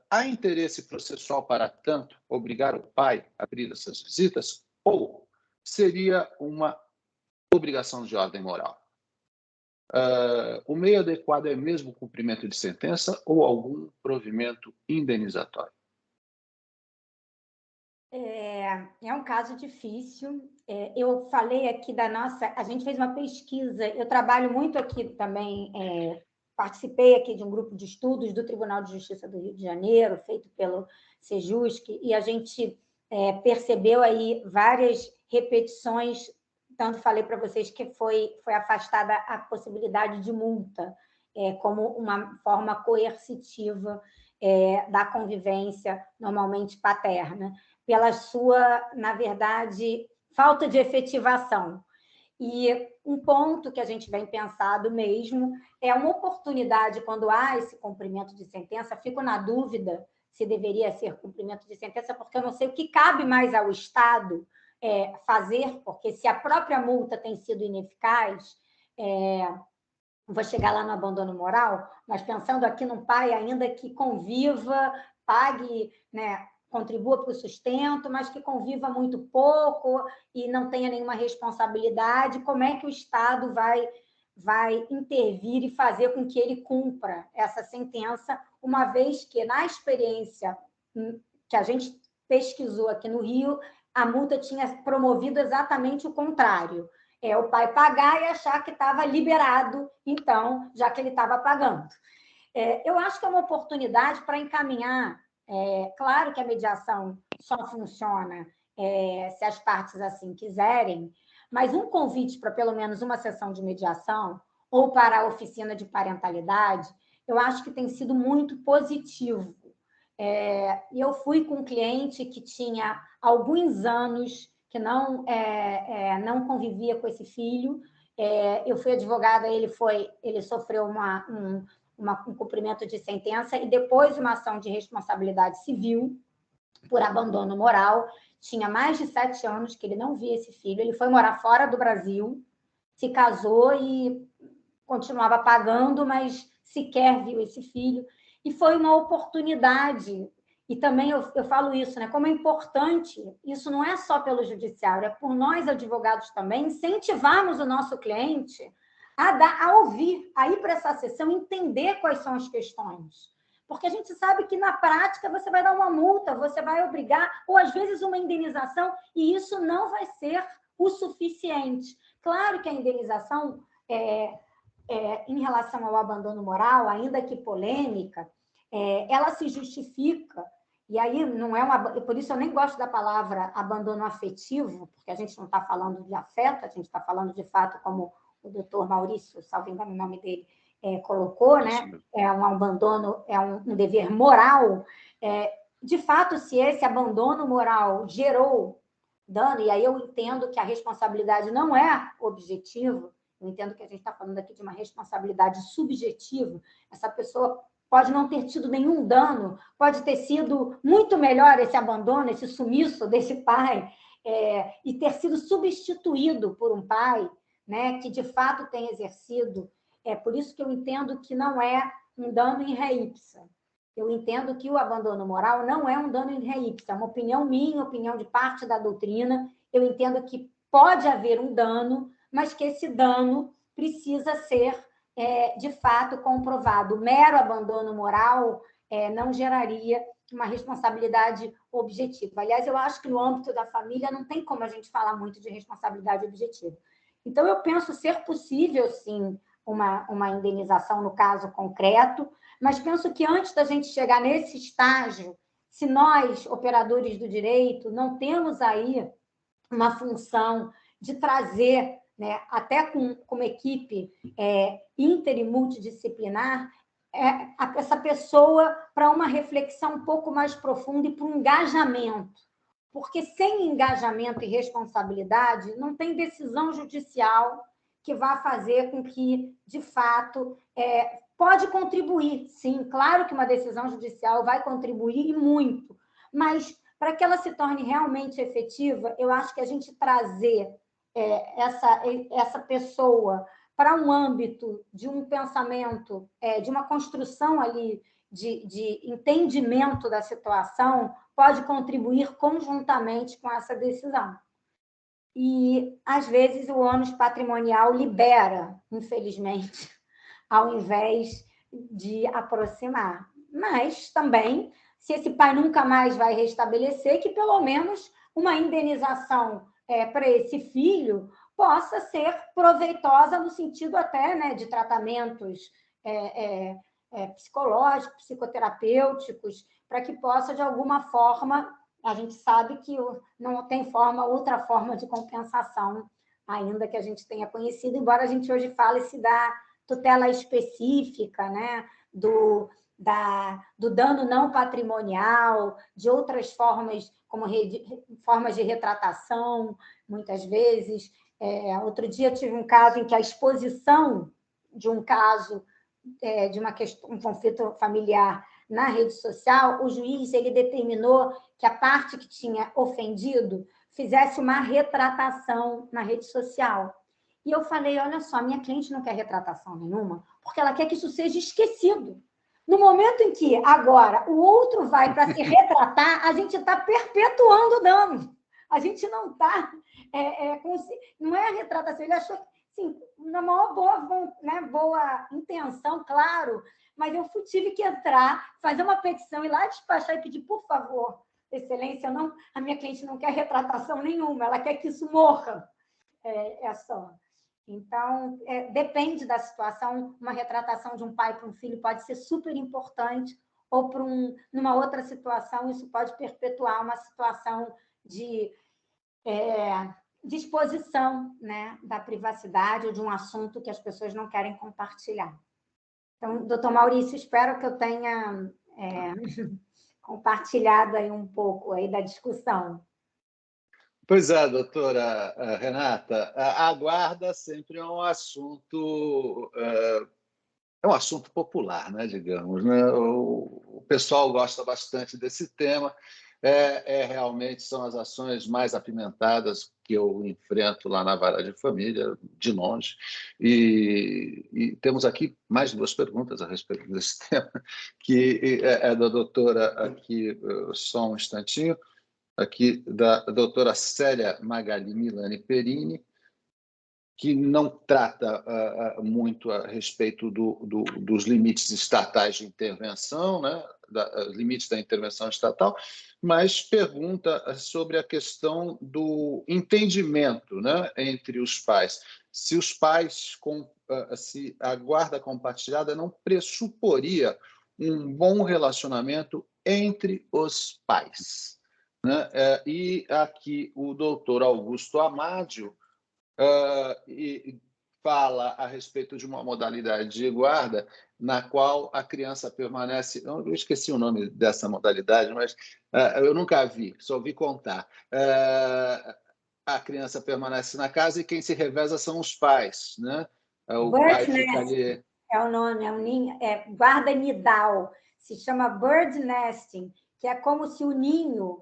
S1: Há interesse processual para tanto obrigar o pai a abrir essas visitas ou seria uma obrigação de ordem moral? O meio adequado é mesmo o cumprimento de sentença ou algum provimento indenizatório?
S2: É um caso difícil. Eu falei aqui da nossa... A gente fez uma pesquisa, eu trabalho muito aqui também, participei aqui de um grupo de estudos do Tribunal de Justiça do Rio de Janeiro, feito pelo Sejusc, e a gente percebeu aí várias repetições, tanto falei para vocês que foi afastada a possibilidade de multa, como uma forma coercitiva da convivência normalmente paterna, pela sua, na verdade, falta de efetivação. E um ponto que a gente vem pensado mesmo é uma oportunidade, quando há esse cumprimento de sentença, fico na dúvida se deveria ser cumprimento de sentença, porque eu não sei o que cabe mais ao Estado fazer, porque se a própria multa tem sido ineficaz, vou chegar lá no abandono moral, mas pensando aqui num pai ainda que conviva, pague, né, contribua para o sustento, mas que conviva muito pouco e não tenha nenhuma responsabilidade, como é que o Estado vai intervir e fazer com que ele cumpra essa sentença, uma vez que, na experiência que a gente pesquisou aqui no Rio, a multa tinha promovido exatamente o contrário. O pai pagar e achar que estava liberado, então, já que ele estava pagando. Eu acho que é uma oportunidade para encaminhar. Claro que a mediação só funciona se as partes assim quiserem, mas um convite para pelo menos uma sessão de mediação ou para a oficina de parentalidade, eu acho que tem sido muito positivo. Eu fui com um cliente que tinha alguns anos que não convivia com esse filho. Eu fui advogada, ele sofreu um cumprimento de sentença e depois uma ação de responsabilidade civil por abandono moral. Tinha mais de 7 anos que ele não via esse filho. Ele foi morar fora do Brasil, se casou e continuava pagando, mas sequer viu esse filho. E foi uma oportunidade. E também eu falo isso, né? Como é importante, isso não é só pelo judiciário, é por nós, advogados, também, incentivarmos o nosso cliente a ouvir, a ir para essa sessão, entender quais são as questões. Porque a gente sabe que, na prática, você vai dar uma multa, você vai obrigar, ou às vezes uma indenização, e isso não vai ser o suficiente. Claro que a indenização, em relação ao abandono moral, ainda que polêmica, ela se justifica. E aí não é por isso eu nem gosto da palavra abandono afetivo, porque a gente não está falando de afeto, a gente está falando de fato, como o doutor Maurício, salvo engano o nome dele, colocou, né? É um abandono, é um dever moral. De fato, se esse abandono moral gerou dano, e aí eu entendo que a responsabilidade não é objetiva, eu entendo que a gente está falando aqui de uma responsabilidade subjetiva, essa pessoa pode não ter tido nenhum dano, pode ter sido muito melhor esse abandono, esse sumiço desse pai, e ter sido substituído por um pai, né, que de fato tem exercido. Por isso que eu entendo que não é um dano in re ipsa. Eu entendo que o abandono moral não é um dano in re ipsa, é uma opinião minha, opinião de parte da doutrina. Eu entendo que pode haver um dano, mas que esse dano precisa ser, de fato, comprovado. O mero abandono moral não geraria uma responsabilidade objetiva. Aliás, eu acho que no âmbito da família não tem como a gente falar muito de responsabilidade objetiva. Então, eu penso ser possível, sim, uma indenização no caso concreto, mas penso que antes da gente chegar nesse estágio, se nós, operadores do direito, não temos aí uma função de trazer, né, até com uma equipe inter e multidisciplinar, essa pessoa para uma reflexão um pouco mais profunda e para um engajamento. Porque sem engajamento e responsabilidade, não tem decisão judicial que vá fazer com que, de fato, pode contribuir, sim, claro que uma decisão judicial vai contribuir e muito, mas para que ela se torne realmente efetiva, eu acho que a gente trazer essa pessoa para um âmbito de um pensamento, de uma construção ali de entendimento da situação pode contribuir conjuntamente com essa decisão. E, às vezes, o ônus patrimonial libera, infelizmente, ao invés de aproximar. Mas, também, se esse pai nunca mais vai restabelecer, que, pelo menos, uma indenização para esse filho possa ser proveitosa no sentido até, né, de tratamentos psicológicos, psicoterapêuticos, para que possa, de alguma forma, a gente sabe que não tem outra forma de compensação ainda que a gente tenha conhecido, embora a gente hoje fale-se da tutela específica, né, do dano não patrimonial, de outras formas, como formas de retratação, muitas vezes. Outro dia tive um caso em que a exposição de um caso, de um conflito familiar na rede social, o juiz ele determinou que a parte que tinha ofendido fizesse uma retratação na rede social. E eu falei, olha só, minha cliente não quer retratação nenhuma, porque ela quer que isso seja esquecido. No momento em que, agora, o outro vai para se retratar, a gente está perpetuando o dano. A gente não está... não é a retratação, ele achou, sim, na maior boa intenção, claro, mas eu tive que entrar, fazer uma petição, ir lá despachar e pedir, por favor, excelência, a minha cliente não quer retratação nenhuma, ela quer que isso morra. Só. Então, depende da situação, uma retratação de um pai para um filho pode ser super importante, ou numa outra situação, isso pode perpetuar uma situação de exposição, né, da privacidade ou de um assunto que as pessoas não querem compartilhar. Então, doutor Maurício, espero que eu tenha compartilhado aí um pouco aí da discussão.
S1: Pois é, doutora Renata, a guarda sempre é um assunto popular, né, digamos, né? O pessoal gosta bastante desse tema. Realmente são as ações mais apimentadas que eu enfrento lá na Vara de Família, de longe. E temos aqui mais 2 perguntas a respeito desse tema, que é da doutora, aqui, só um instantinho, aqui da doutora Célia Magali Milani Perini, que não trata muito a respeito dos limites estatais de intervenção, né, limites da intervenção estatal, mas pergunta sobre a questão do entendimento, né, entre os pais. Se os pais, se a guarda compartilhada não pressuporia um bom relacionamento entre os pais, né? E aqui o doutor Augusto Amádio e fala a respeito de uma modalidade de guarda na qual a criança permanece... Eu esqueci o nome dessa modalidade, mas eu nunca vi, só ouvi contar. A criança permanece na casa e quem se reveza são os pais, né? O pai fica ali...
S2: É o nome, guarda nidal, se chama bird nesting, que é como se o ninho...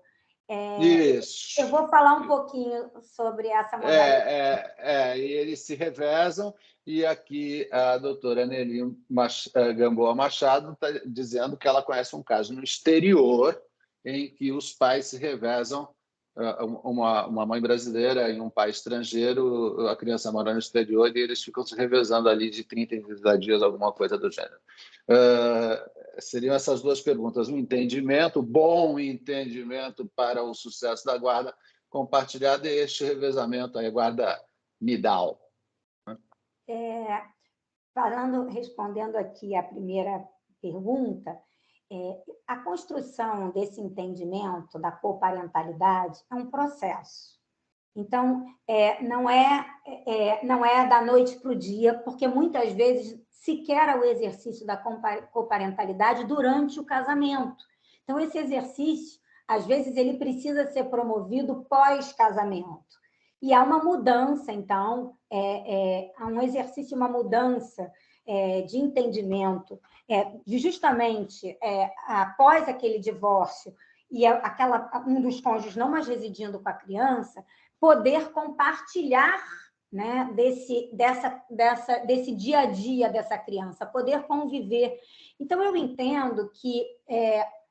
S1: Isso.
S2: Eu vou falar um pouquinho sobre essa modalidade.
S1: E eles se revezam, e aqui a doutora Nelly Gamboa Machado está dizendo que ela conhece um caso no exterior em que os pais se revezam, uma mãe brasileira e um pai estrangeiro, a criança mora no exterior e eles ficam se revezando ali de 30 em 30 dias, alguma coisa do gênero. Seriam essas 2 perguntas: um entendimento, bom entendimento para o sucesso da guarda compartilhada e este revezamento, a guarda nidal.
S2: Respondendo aqui a primeira pergunta, a construção desse entendimento da coparentalidade é um processo. Então, não é da noite para o dia, porque muitas vezes sequer há o exercício da coparentalidade durante o casamento. Então, esse exercício, às vezes, ele precisa ser promovido pós-casamento. E há uma mudança, então, há um exercício, uma mudança de entendimento, de justamente após aquele divórcio e um dos cônjuges não mais residindo com a criança, poder compartilhar né, desse dia a dia dessa criança, poder conviver. Então, eu entendo que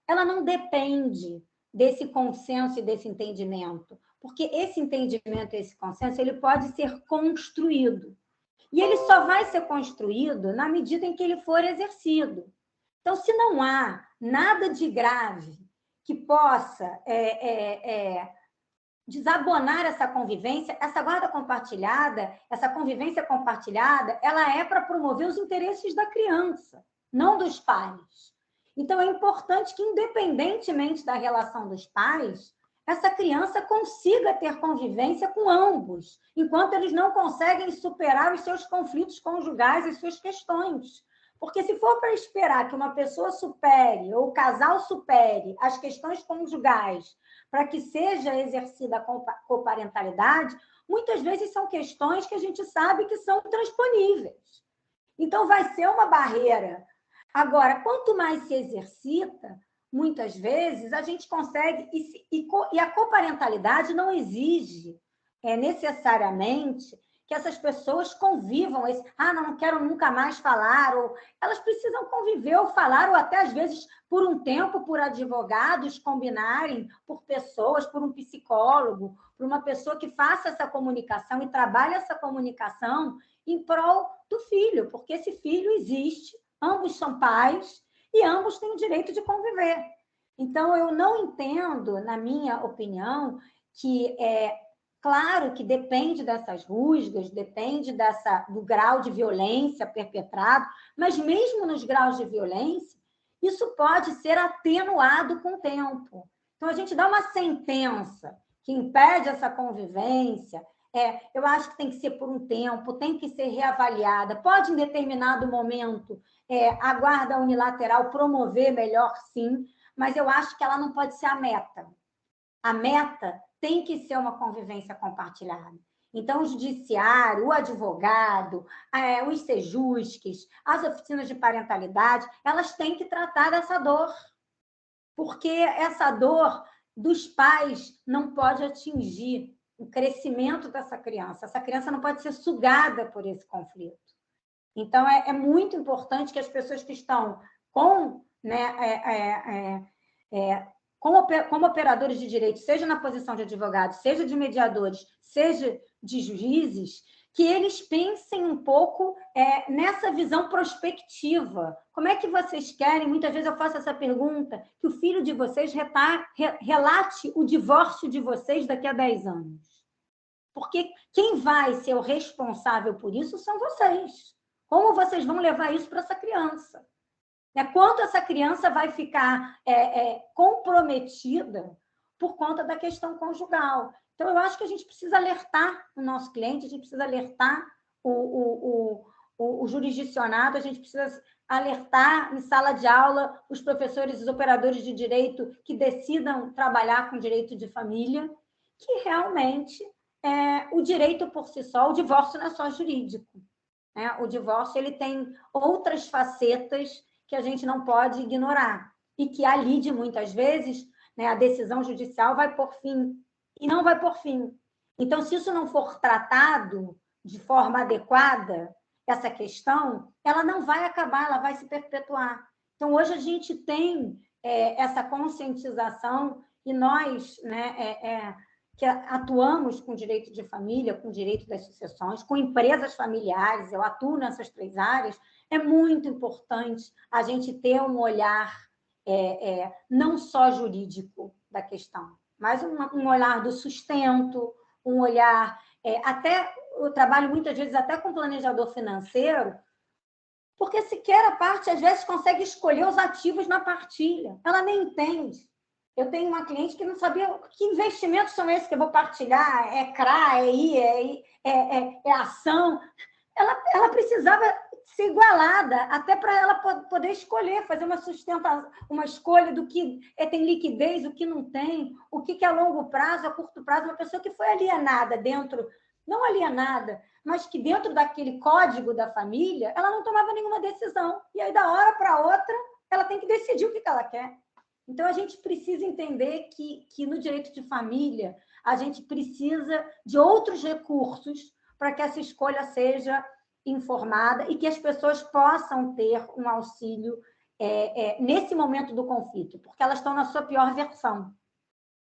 S2: ela não depende desse consenso e desse entendimento, porque esse entendimento, esse consenso, ele pode ser construído. E ele só vai ser construído na medida em que ele for exercido. Então, se não há nada de grave que possa desabonar essa convivência, essa guarda compartilhada, essa convivência compartilhada, ela é para promover os interesses da criança, não dos pais. Então, é importante que, independentemente da relação dos pais, essa criança consiga ter convivência com ambos, enquanto eles não conseguem superar os seus conflitos conjugais e suas questões. Porque se for para esperar que uma pessoa supere, ou o casal supere, as questões conjugais para que seja exercida a coparentalidade, muitas vezes são questões que a gente sabe que são intransponíveis. Então, vai ser uma barreira. Agora, quanto mais se exercita, muitas vezes a gente consegue... E a coparentalidade não exige necessariamente que essas pessoas convivam. Não quero nunca mais falar, ou elas precisam conviver ou falar, ou até, às vezes, por um tempo, por advogados combinarem, por pessoas, por um psicólogo, por uma pessoa que faça essa comunicação e trabalhe essa comunicação em prol do filho, porque esse filho existe, ambos são pais e ambos têm o direito de conviver. Então, eu não entendo, na minha opinião, que claro que depende dessas rusgas, depende do grau de violência perpetrado, mas mesmo nos graus de violência, isso pode ser atenuado com o tempo. Então, a gente dá uma sentença que impede essa convivência, eu acho que tem que ser por um tempo, tem que ser reavaliada. Pode, em determinado momento, a guarda unilateral promover melhor, sim, mas eu acho que ela não pode ser a meta. A meta tem que ser uma convivência compartilhada. Então, o judiciário, o advogado, os sejusques, as oficinas de parentalidade, elas têm que tratar dessa dor, porque essa dor dos pais não pode atingir o crescimento dessa criança. Essa criança não pode ser sugada por esse conflito. Então, é muito importante que as pessoas que estão como operadores de direito, seja na posição de advogados, seja de mediadores, seja de juízes, que eles pensem um pouco nessa visão prospectiva. Como é que vocês querem? Muitas vezes eu faço essa pergunta, que o filho de vocês relate o divórcio de vocês daqui a 10 anos. Porque quem vai ser o responsável por isso são vocês. Como vocês vão levar isso para essa criança? Quanto essa criança vai ficar comprometida por conta da questão conjugal. Então, eu acho que a gente precisa alertar o nosso cliente, a gente precisa alertar o jurisdicionado, a gente precisa alertar em sala de aula os professores e os operadores de direito que decidam trabalhar com direito de família, que realmente o direito por si só, o divórcio não é só jurídico. O divórcio ele tem outras facetas que a gente não pode ignorar, e que a lide, muitas vezes, a decisão judicial vai por fim, e não vai por fim. Então, se isso não for tratado de forma adequada, essa questão, ela não vai acabar, ela vai se perpetuar. Então, hoje a gente tem essa conscientização, e nós, que atuamos com direito de família, com direito das sucessões, com empresas familiares, eu atuo nessas 3 áreas, é muito importante a gente ter um olhar não só jurídico da questão, mas um olhar do sustento, um olhar... até eu trabalho muitas vezes até com planejador financeiro, porque sequer a parte, às vezes, consegue escolher os ativos na partilha. Ela nem entende. Eu tenho uma cliente que não sabia que investimentos são esses que eu vou partilhar, CRA, é ação. Ela precisava ser igualada, até para ela poder escolher, fazer uma escolha do que tem liquidez, o que não tem, o que é a longo prazo, a curto prazo. Uma pessoa que foi alienada dentro, não alienada, mas que dentro daquele código da família, ela não tomava nenhuma decisão. E aí, da hora para outra, ela tem que decidir o que ela quer. Então, a gente precisa entender que no direito de família, a gente precisa de outros recursos para que essa escolha seja informada e que as pessoas possam ter um auxílio nesse momento do conflito, porque elas estão na sua pior versão.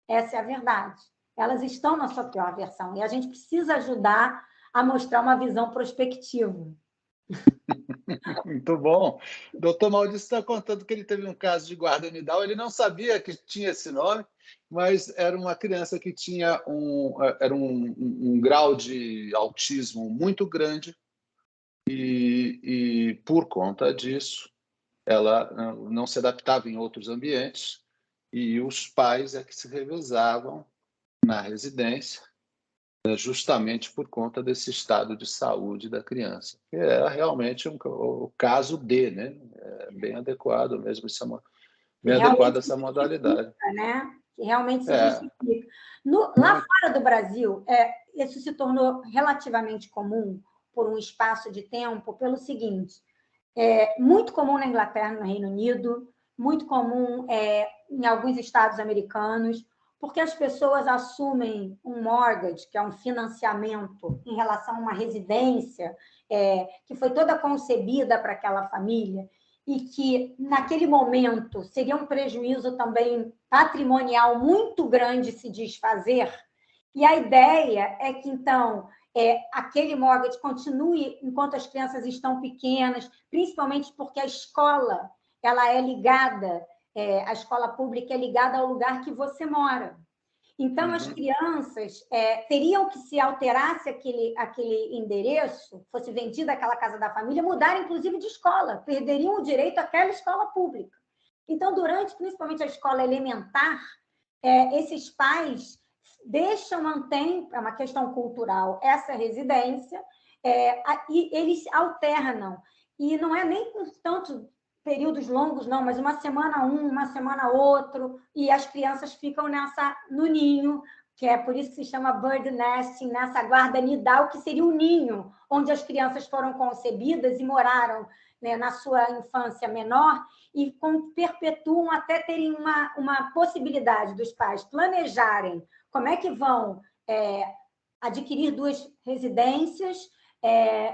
S2: Essa é a verdade. Elas estão na sua pior versão e a gente precisa ajudar a mostrar uma visão prospectiva.
S1: Muito bom. O doutor Maurício está contando que ele teve um caso de guarda nidal. Ele não sabia que tinha esse nome, mas era uma criança que tinha um grau de autismo muito grande e, por conta disso, ela não se adaptava em outros ambientes e os pais é que se revezavam na residência, justamente por conta desse estado de saúde da criança, que é realmente o caso D, né? É bem adequado mesmo, bem adequada essa modalidade.
S2: Né? Que realmente se justifica. Lá fora do Brasil, isso se tornou relativamente comum por um espaço de tempo, pelo seguinte, muito comum na Inglaterra, no Reino Unido, muito comum em alguns estados americanos, porque as pessoas assumem um mortgage, que é um financiamento em relação a uma residência que foi toda concebida para aquela família e que, naquele momento, seria um prejuízo também patrimonial muito grande se desfazer. E a ideia é que, então, aquele mortgage continue enquanto as crianças estão pequenas, principalmente porque a escola ela é ligada, a escola pública é ligada ao lugar que você mora. Então, as crianças teriam que, se alterasse aquele endereço, fosse vendida aquela casa da família, mudar, inclusive, de escola, perderiam o direito àquela escola pública. Então, principalmente a escola elementar, esses pais mantêm, é uma questão cultural, essa residência, e eles alternam. E não é nem com tanto períodos longos, não, mas uma semana uma semana outro, e as crianças ficam no ninho, que é por isso que se chama bird nesting, nessa guarda nidal, que seria o ninho, onde as crianças foram concebidas e moraram, né, na sua infância menor, e perpetuam até terem uma possibilidade dos pais planejarem como é que vão adquirir 2 residências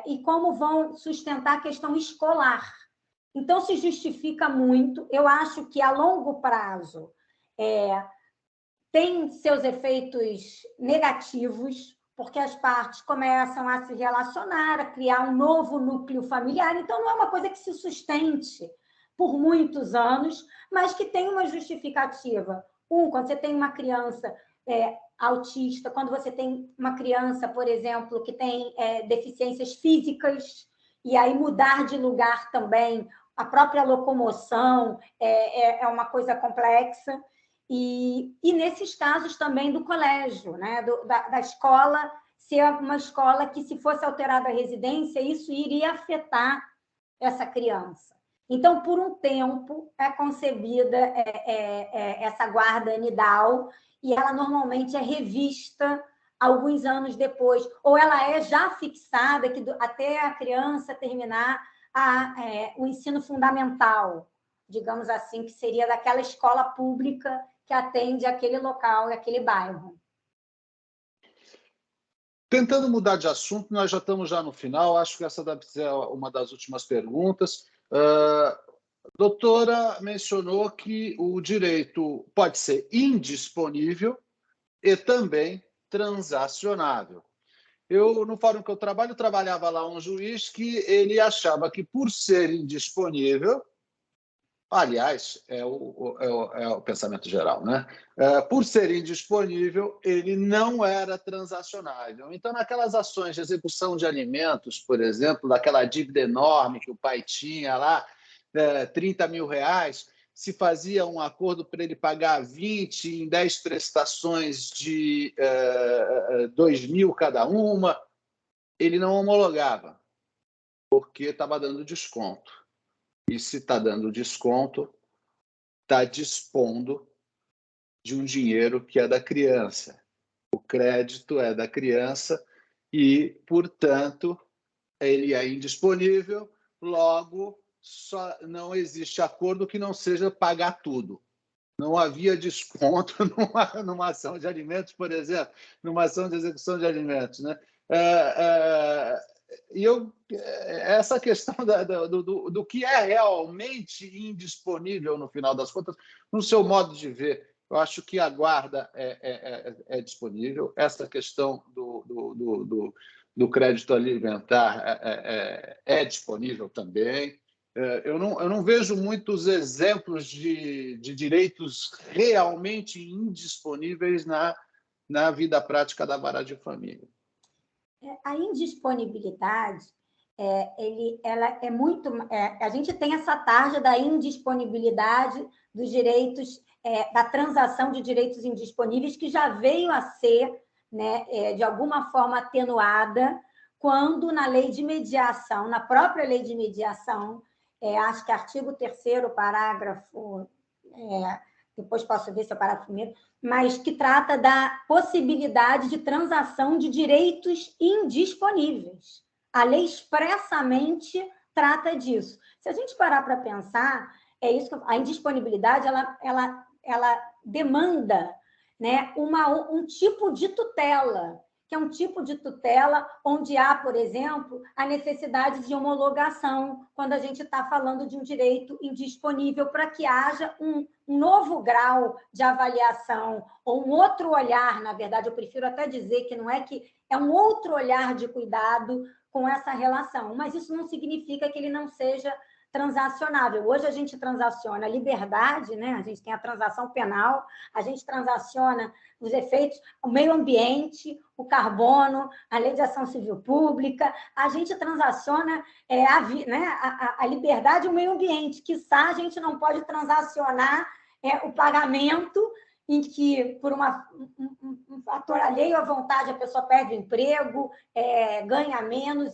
S2: e como vão sustentar a questão escolar. Então, se justifica muito. Eu acho que, a longo prazo, tem seus efeitos negativos, porque as partes começam a se relacionar, a criar um novo núcleo familiar. Então, não é uma coisa que se sustente por muitos anos, mas que tem uma justificativa. Quando você tem uma criança autista, quando você tem uma criança, por exemplo, que tem deficiências físicas, e aí mudar de lugar também, a própria locomoção é uma coisa complexa. E nesses casos também do colégio, né? da escola, ser uma escola que, se fosse alterada a residência, isso iria afetar essa criança. Então, por um tempo, é concebida essa guarda nidal, e ela normalmente é revista alguns anos depois, ou ela é já fixada até a criança terminar o ensino fundamental, digamos assim, que seria daquela escola pública que atende aquele local e aquele bairro.
S1: Tentando mudar de assunto, nós já estamos no final, acho que essa deve ser uma das últimas perguntas. A doutora mencionou que o direito pode ser indisponível e também transacionável. No fórum que eu trabalhava lá um juiz que ele achava que, por ser indisponível, aliás, é o pensamento geral, né? Por ser indisponível, ele não era transacionável. Então, naquelas ações de execução de alimentos, por exemplo, daquela dívida enorme que o pai tinha lá, 30 mil reais, se fazia um acordo para ele pagar 20 em 10 prestações de 2 mil cada uma, ele não homologava, porque estava dando desconto. E, se está dando desconto, está dispondo de um dinheiro que é da criança. O crédito é da criança e, portanto, ele é indisponível, logo, não existe acordo que não seja pagar tudo. Não havia desconto numa ação de alimentos, por exemplo, numa ação de execução de alimentos, né? Essa questão do que é realmente indisponível, no final das contas, no seu modo de ver, eu acho que a guarda é disponível, essa questão do crédito alimentar é disponível também. Eu não vejo muitos exemplos de direitos realmente indisponíveis na vida prática da vara de família.
S2: A indisponibilidade, ela é muito... a gente tem essa tarja da indisponibilidade dos direitos, da transação de direitos indisponíveis, que já veio a ser, né, de alguma forma atenuada, quando na lei de mediação, na própria lei de mediação, acho que artigo 3º, parágrafo... depois posso ver se é o parágrafo primeiro, mas que trata da possibilidade de transação de direitos indisponíveis. A lei expressamente trata disso. Se a gente parar para pensar, é isso que a indisponibilidade ela demanda, né, um tipo de tutela, que é um tipo de tutela onde há, por exemplo, a necessidade de homologação, quando a gente está falando de um direito indisponível, para que haja um novo grau de avaliação, ou um outro olhar, na verdade, eu prefiro até dizer que não é que é um outro olhar de cuidado com essa relação, mas isso não significa que ele não seja transacionável. Hoje a gente transaciona a liberdade, né? A gente tem a transação penal, a gente transaciona os efeitos, o meio ambiente, o carbono, a lei de ação civil pública, a gente transaciona a liberdade e o meio ambiente, quiçá a gente não pode transacionar o pagamento em que, por um fator alheio à vontade, a pessoa perde o emprego, ganha menos,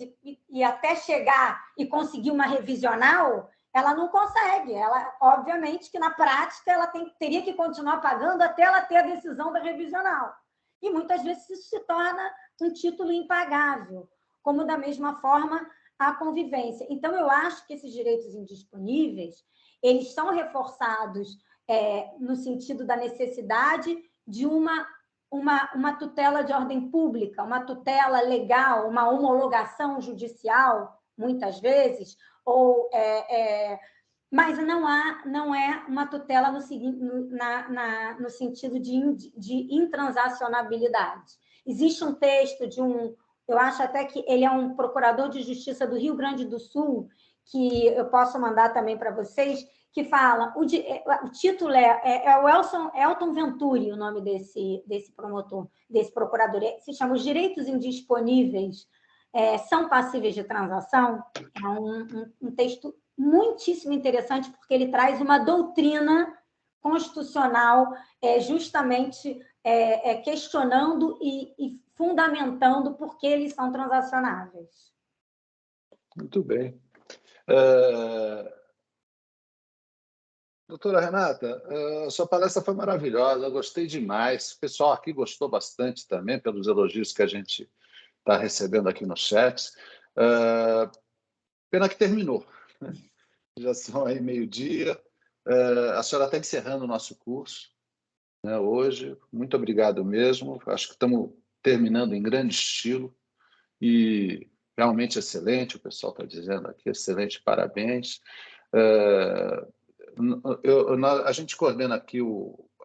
S2: e até chegar e conseguir uma revisional, ela não consegue. Ela, obviamente, que na prática ela teria que continuar pagando até ela ter a decisão da revisional. E muitas vezes isso se torna um título impagável, como da mesma forma a convivência. Então, eu acho que esses direitos indisponíveis, eles são reforçados no sentido da necessidade de uma tutela de ordem pública, uma tutela legal, uma homologação judicial, muitas vezes, mas não é uma tutela no sentido de intransacionabilidade. Existe um texto eu acho até que ele é um procurador de justiça do Rio Grande do Sul, que eu posso mandar também para vocês, que fala, o título é o Elton Venturi, o nome desse promotor, desse procurador, se chama Os Direitos Indisponíveis são passíveis de transação. É um texto muitíssimo interessante, porque ele traz uma doutrina constitucional justamente questionando e fundamentando por que eles são transacionáveis.
S1: Muito bem. Doutora Renata, a sua palestra foi maravilhosa, eu gostei demais. O pessoal aqui gostou bastante também, pelos elogios que a gente está recebendo aqui no chat. Pena que terminou. Já são aí meio-dia. A senhora está encerrando o nosso curso, né, hoje. Muito obrigado mesmo. Acho que estamos terminando em grande estilo e realmente excelente. O pessoal está dizendo aqui, excelente, parabéns. A gente coordena aqui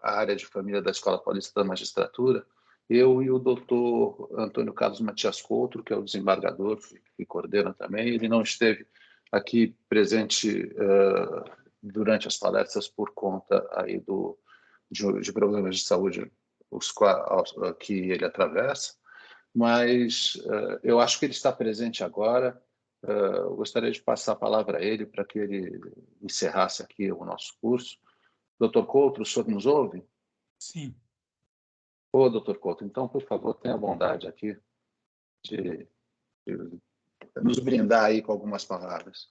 S1: a área de família da Escola Paulista da Magistratura, eu e o doutor Antônio Carlos Matias Couto, que é o desembargador, que coordena também. Ele não esteve aqui presente durante as palestras por conta aí de problemas de saúde que ele atravessa, mas eu acho que ele está presente agora. Eu gostaria de passar a palavra a ele para que ele encerrasse aqui o nosso curso. Doutor Couto, o senhor nos ouve?
S4: Sim.
S1: Doutor Couto, então, por favor, tenha a bondade aqui de nos brindar aí com algumas palavras.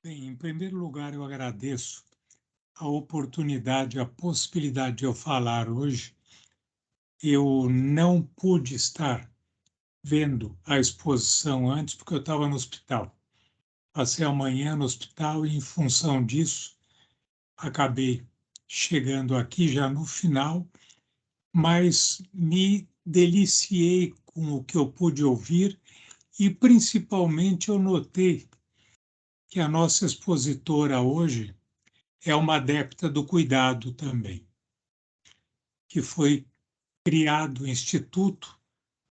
S4: Bem, em primeiro lugar, eu agradeço a oportunidade, a possibilidade de eu falar hoje. Eu não pude estar vendo a exposição antes, porque eu estava no hospital. Passei a manhã no hospital e, em função disso, acabei chegando aqui já no final, mas me deliciei com o que eu pude ouvir e, principalmente, eu notei que a nossa expositora hoje é uma adepta do cuidado também, que foi criado o Instituto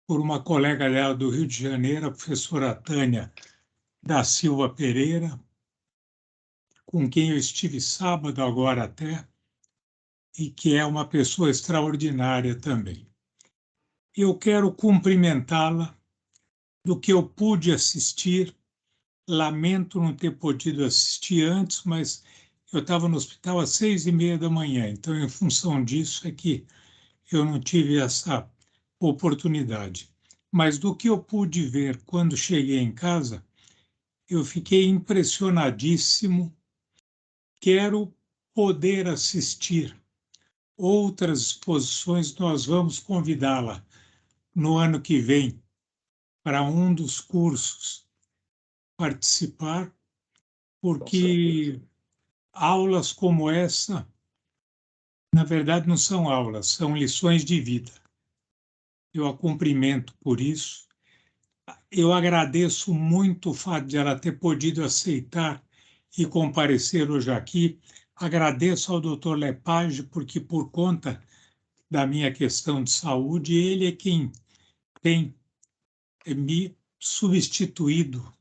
S4: por uma colega dela do Rio de Janeiro, a professora Tânia da Silva Pereira, com quem eu estive sábado agora até, e que é uma pessoa extraordinária também. Eu quero cumprimentá-la do que eu pude assistir. Lamento não ter podido assistir antes, mas eu estava no hospital às 6h30 da manhã, então, em função disso, é que eu não tive essa oportunidade. Mas do que eu pude ver quando cheguei em casa, eu fiquei impressionadíssimo. Quero poder assistir outras exposições, nós vamos convidá-la no ano que vem para um dos cursos participar, porque aulas como essa, na verdade, não são aulas, são lições de vida. Eu a cumprimento por isso. Eu agradeço muito o fato de ela ter podido aceitar e comparecer hoje aqui. Agradeço ao Dr. Lepage, porque por conta da minha questão de saúde, ele é quem tem me substituído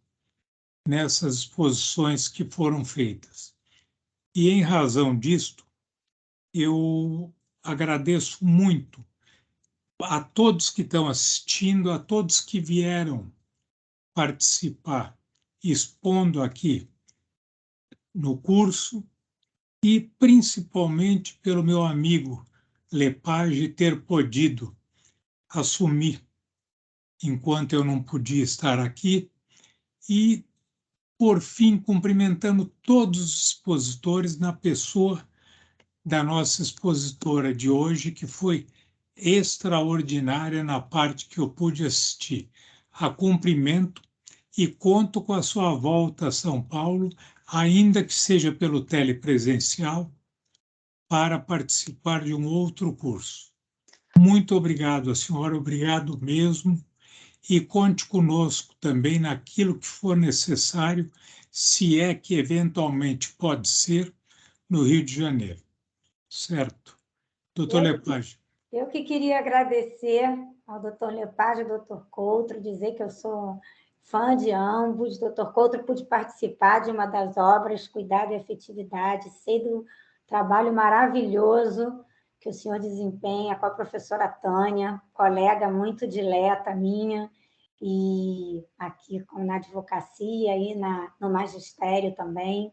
S4: nessas exposições que foram feitas. E, em razão disto, eu agradeço muito a todos que estão assistindo, a todos que vieram participar, expondo aqui no curso, e principalmente pelo meu amigo Lepage ter podido assumir enquanto eu não podia estar aqui, e, por fim, cumprimentando todos os expositores na pessoa da nossa expositora de hoje, que foi extraordinária na parte que eu pude assistir. A cumprimento e conto com a sua volta a São Paulo, ainda que seja pelo telepresencial, para participar de um outro curso. Muito obrigado, a senhora, obrigado mesmo, e conte conosco também naquilo que for necessário, se é que eventualmente pode ser, no Rio de Janeiro. Certo? Doutor Lepage.
S2: Eu que queria agradecer ao doutor Lepage e ao doutor Coutro, dizer que eu sou fã de ambos. Doutor Coutro, pude participar de uma das obras, Cuidado e Afetividade, sei do trabalho maravilhoso que o senhor desempenha com a professora Tânia, colega muito dileta minha, e aqui na advocacia e no magistério também.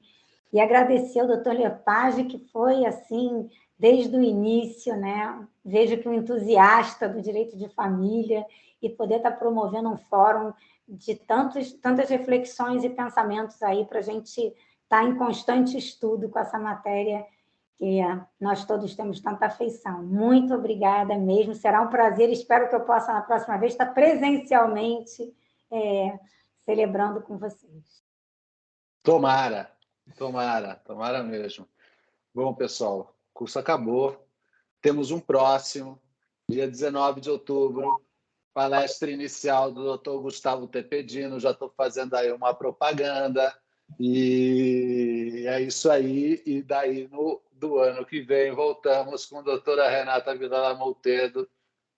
S2: E agradecer ao doutor Lepage, que foi, assim, desde o início, né? Vejo que um entusiasta do direito de família, e poder estar promovendo um fórum de tantas reflexões e pensamentos aí para a gente estar em constante estudo com essa matéria que nós todos temos tanta afeição. Muito obrigada mesmo, será um prazer, espero que eu possa, na próxima vez, estar presencialmente celebrando com vocês.
S1: Tomara mesmo. Bom, pessoal, o curso acabou. Temos um próximo, dia 19 de outubro, palestra inicial do Dr. Gustavo Tepedino. Já estou fazendo aí uma propaganda. E é isso aí. E daí, do ano que vem, voltamos com a doutora Renata Vilela-Moltedo.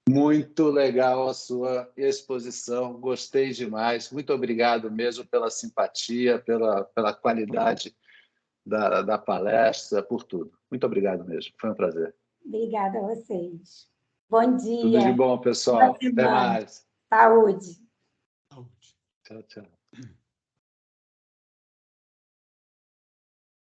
S1: Muito legal a sua exposição, gostei demais. Muito obrigado mesmo pela simpatia, pela qualidade da palestra, por tudo. Muito obrigado mesmo, foi um prazer.
S2: Obrigada a vocês. Bom dia.
S1: Tudo de bom, pessoal. Até mais.
S2: Saúde.
S4: Saúde.
S1: Tchau, tchau.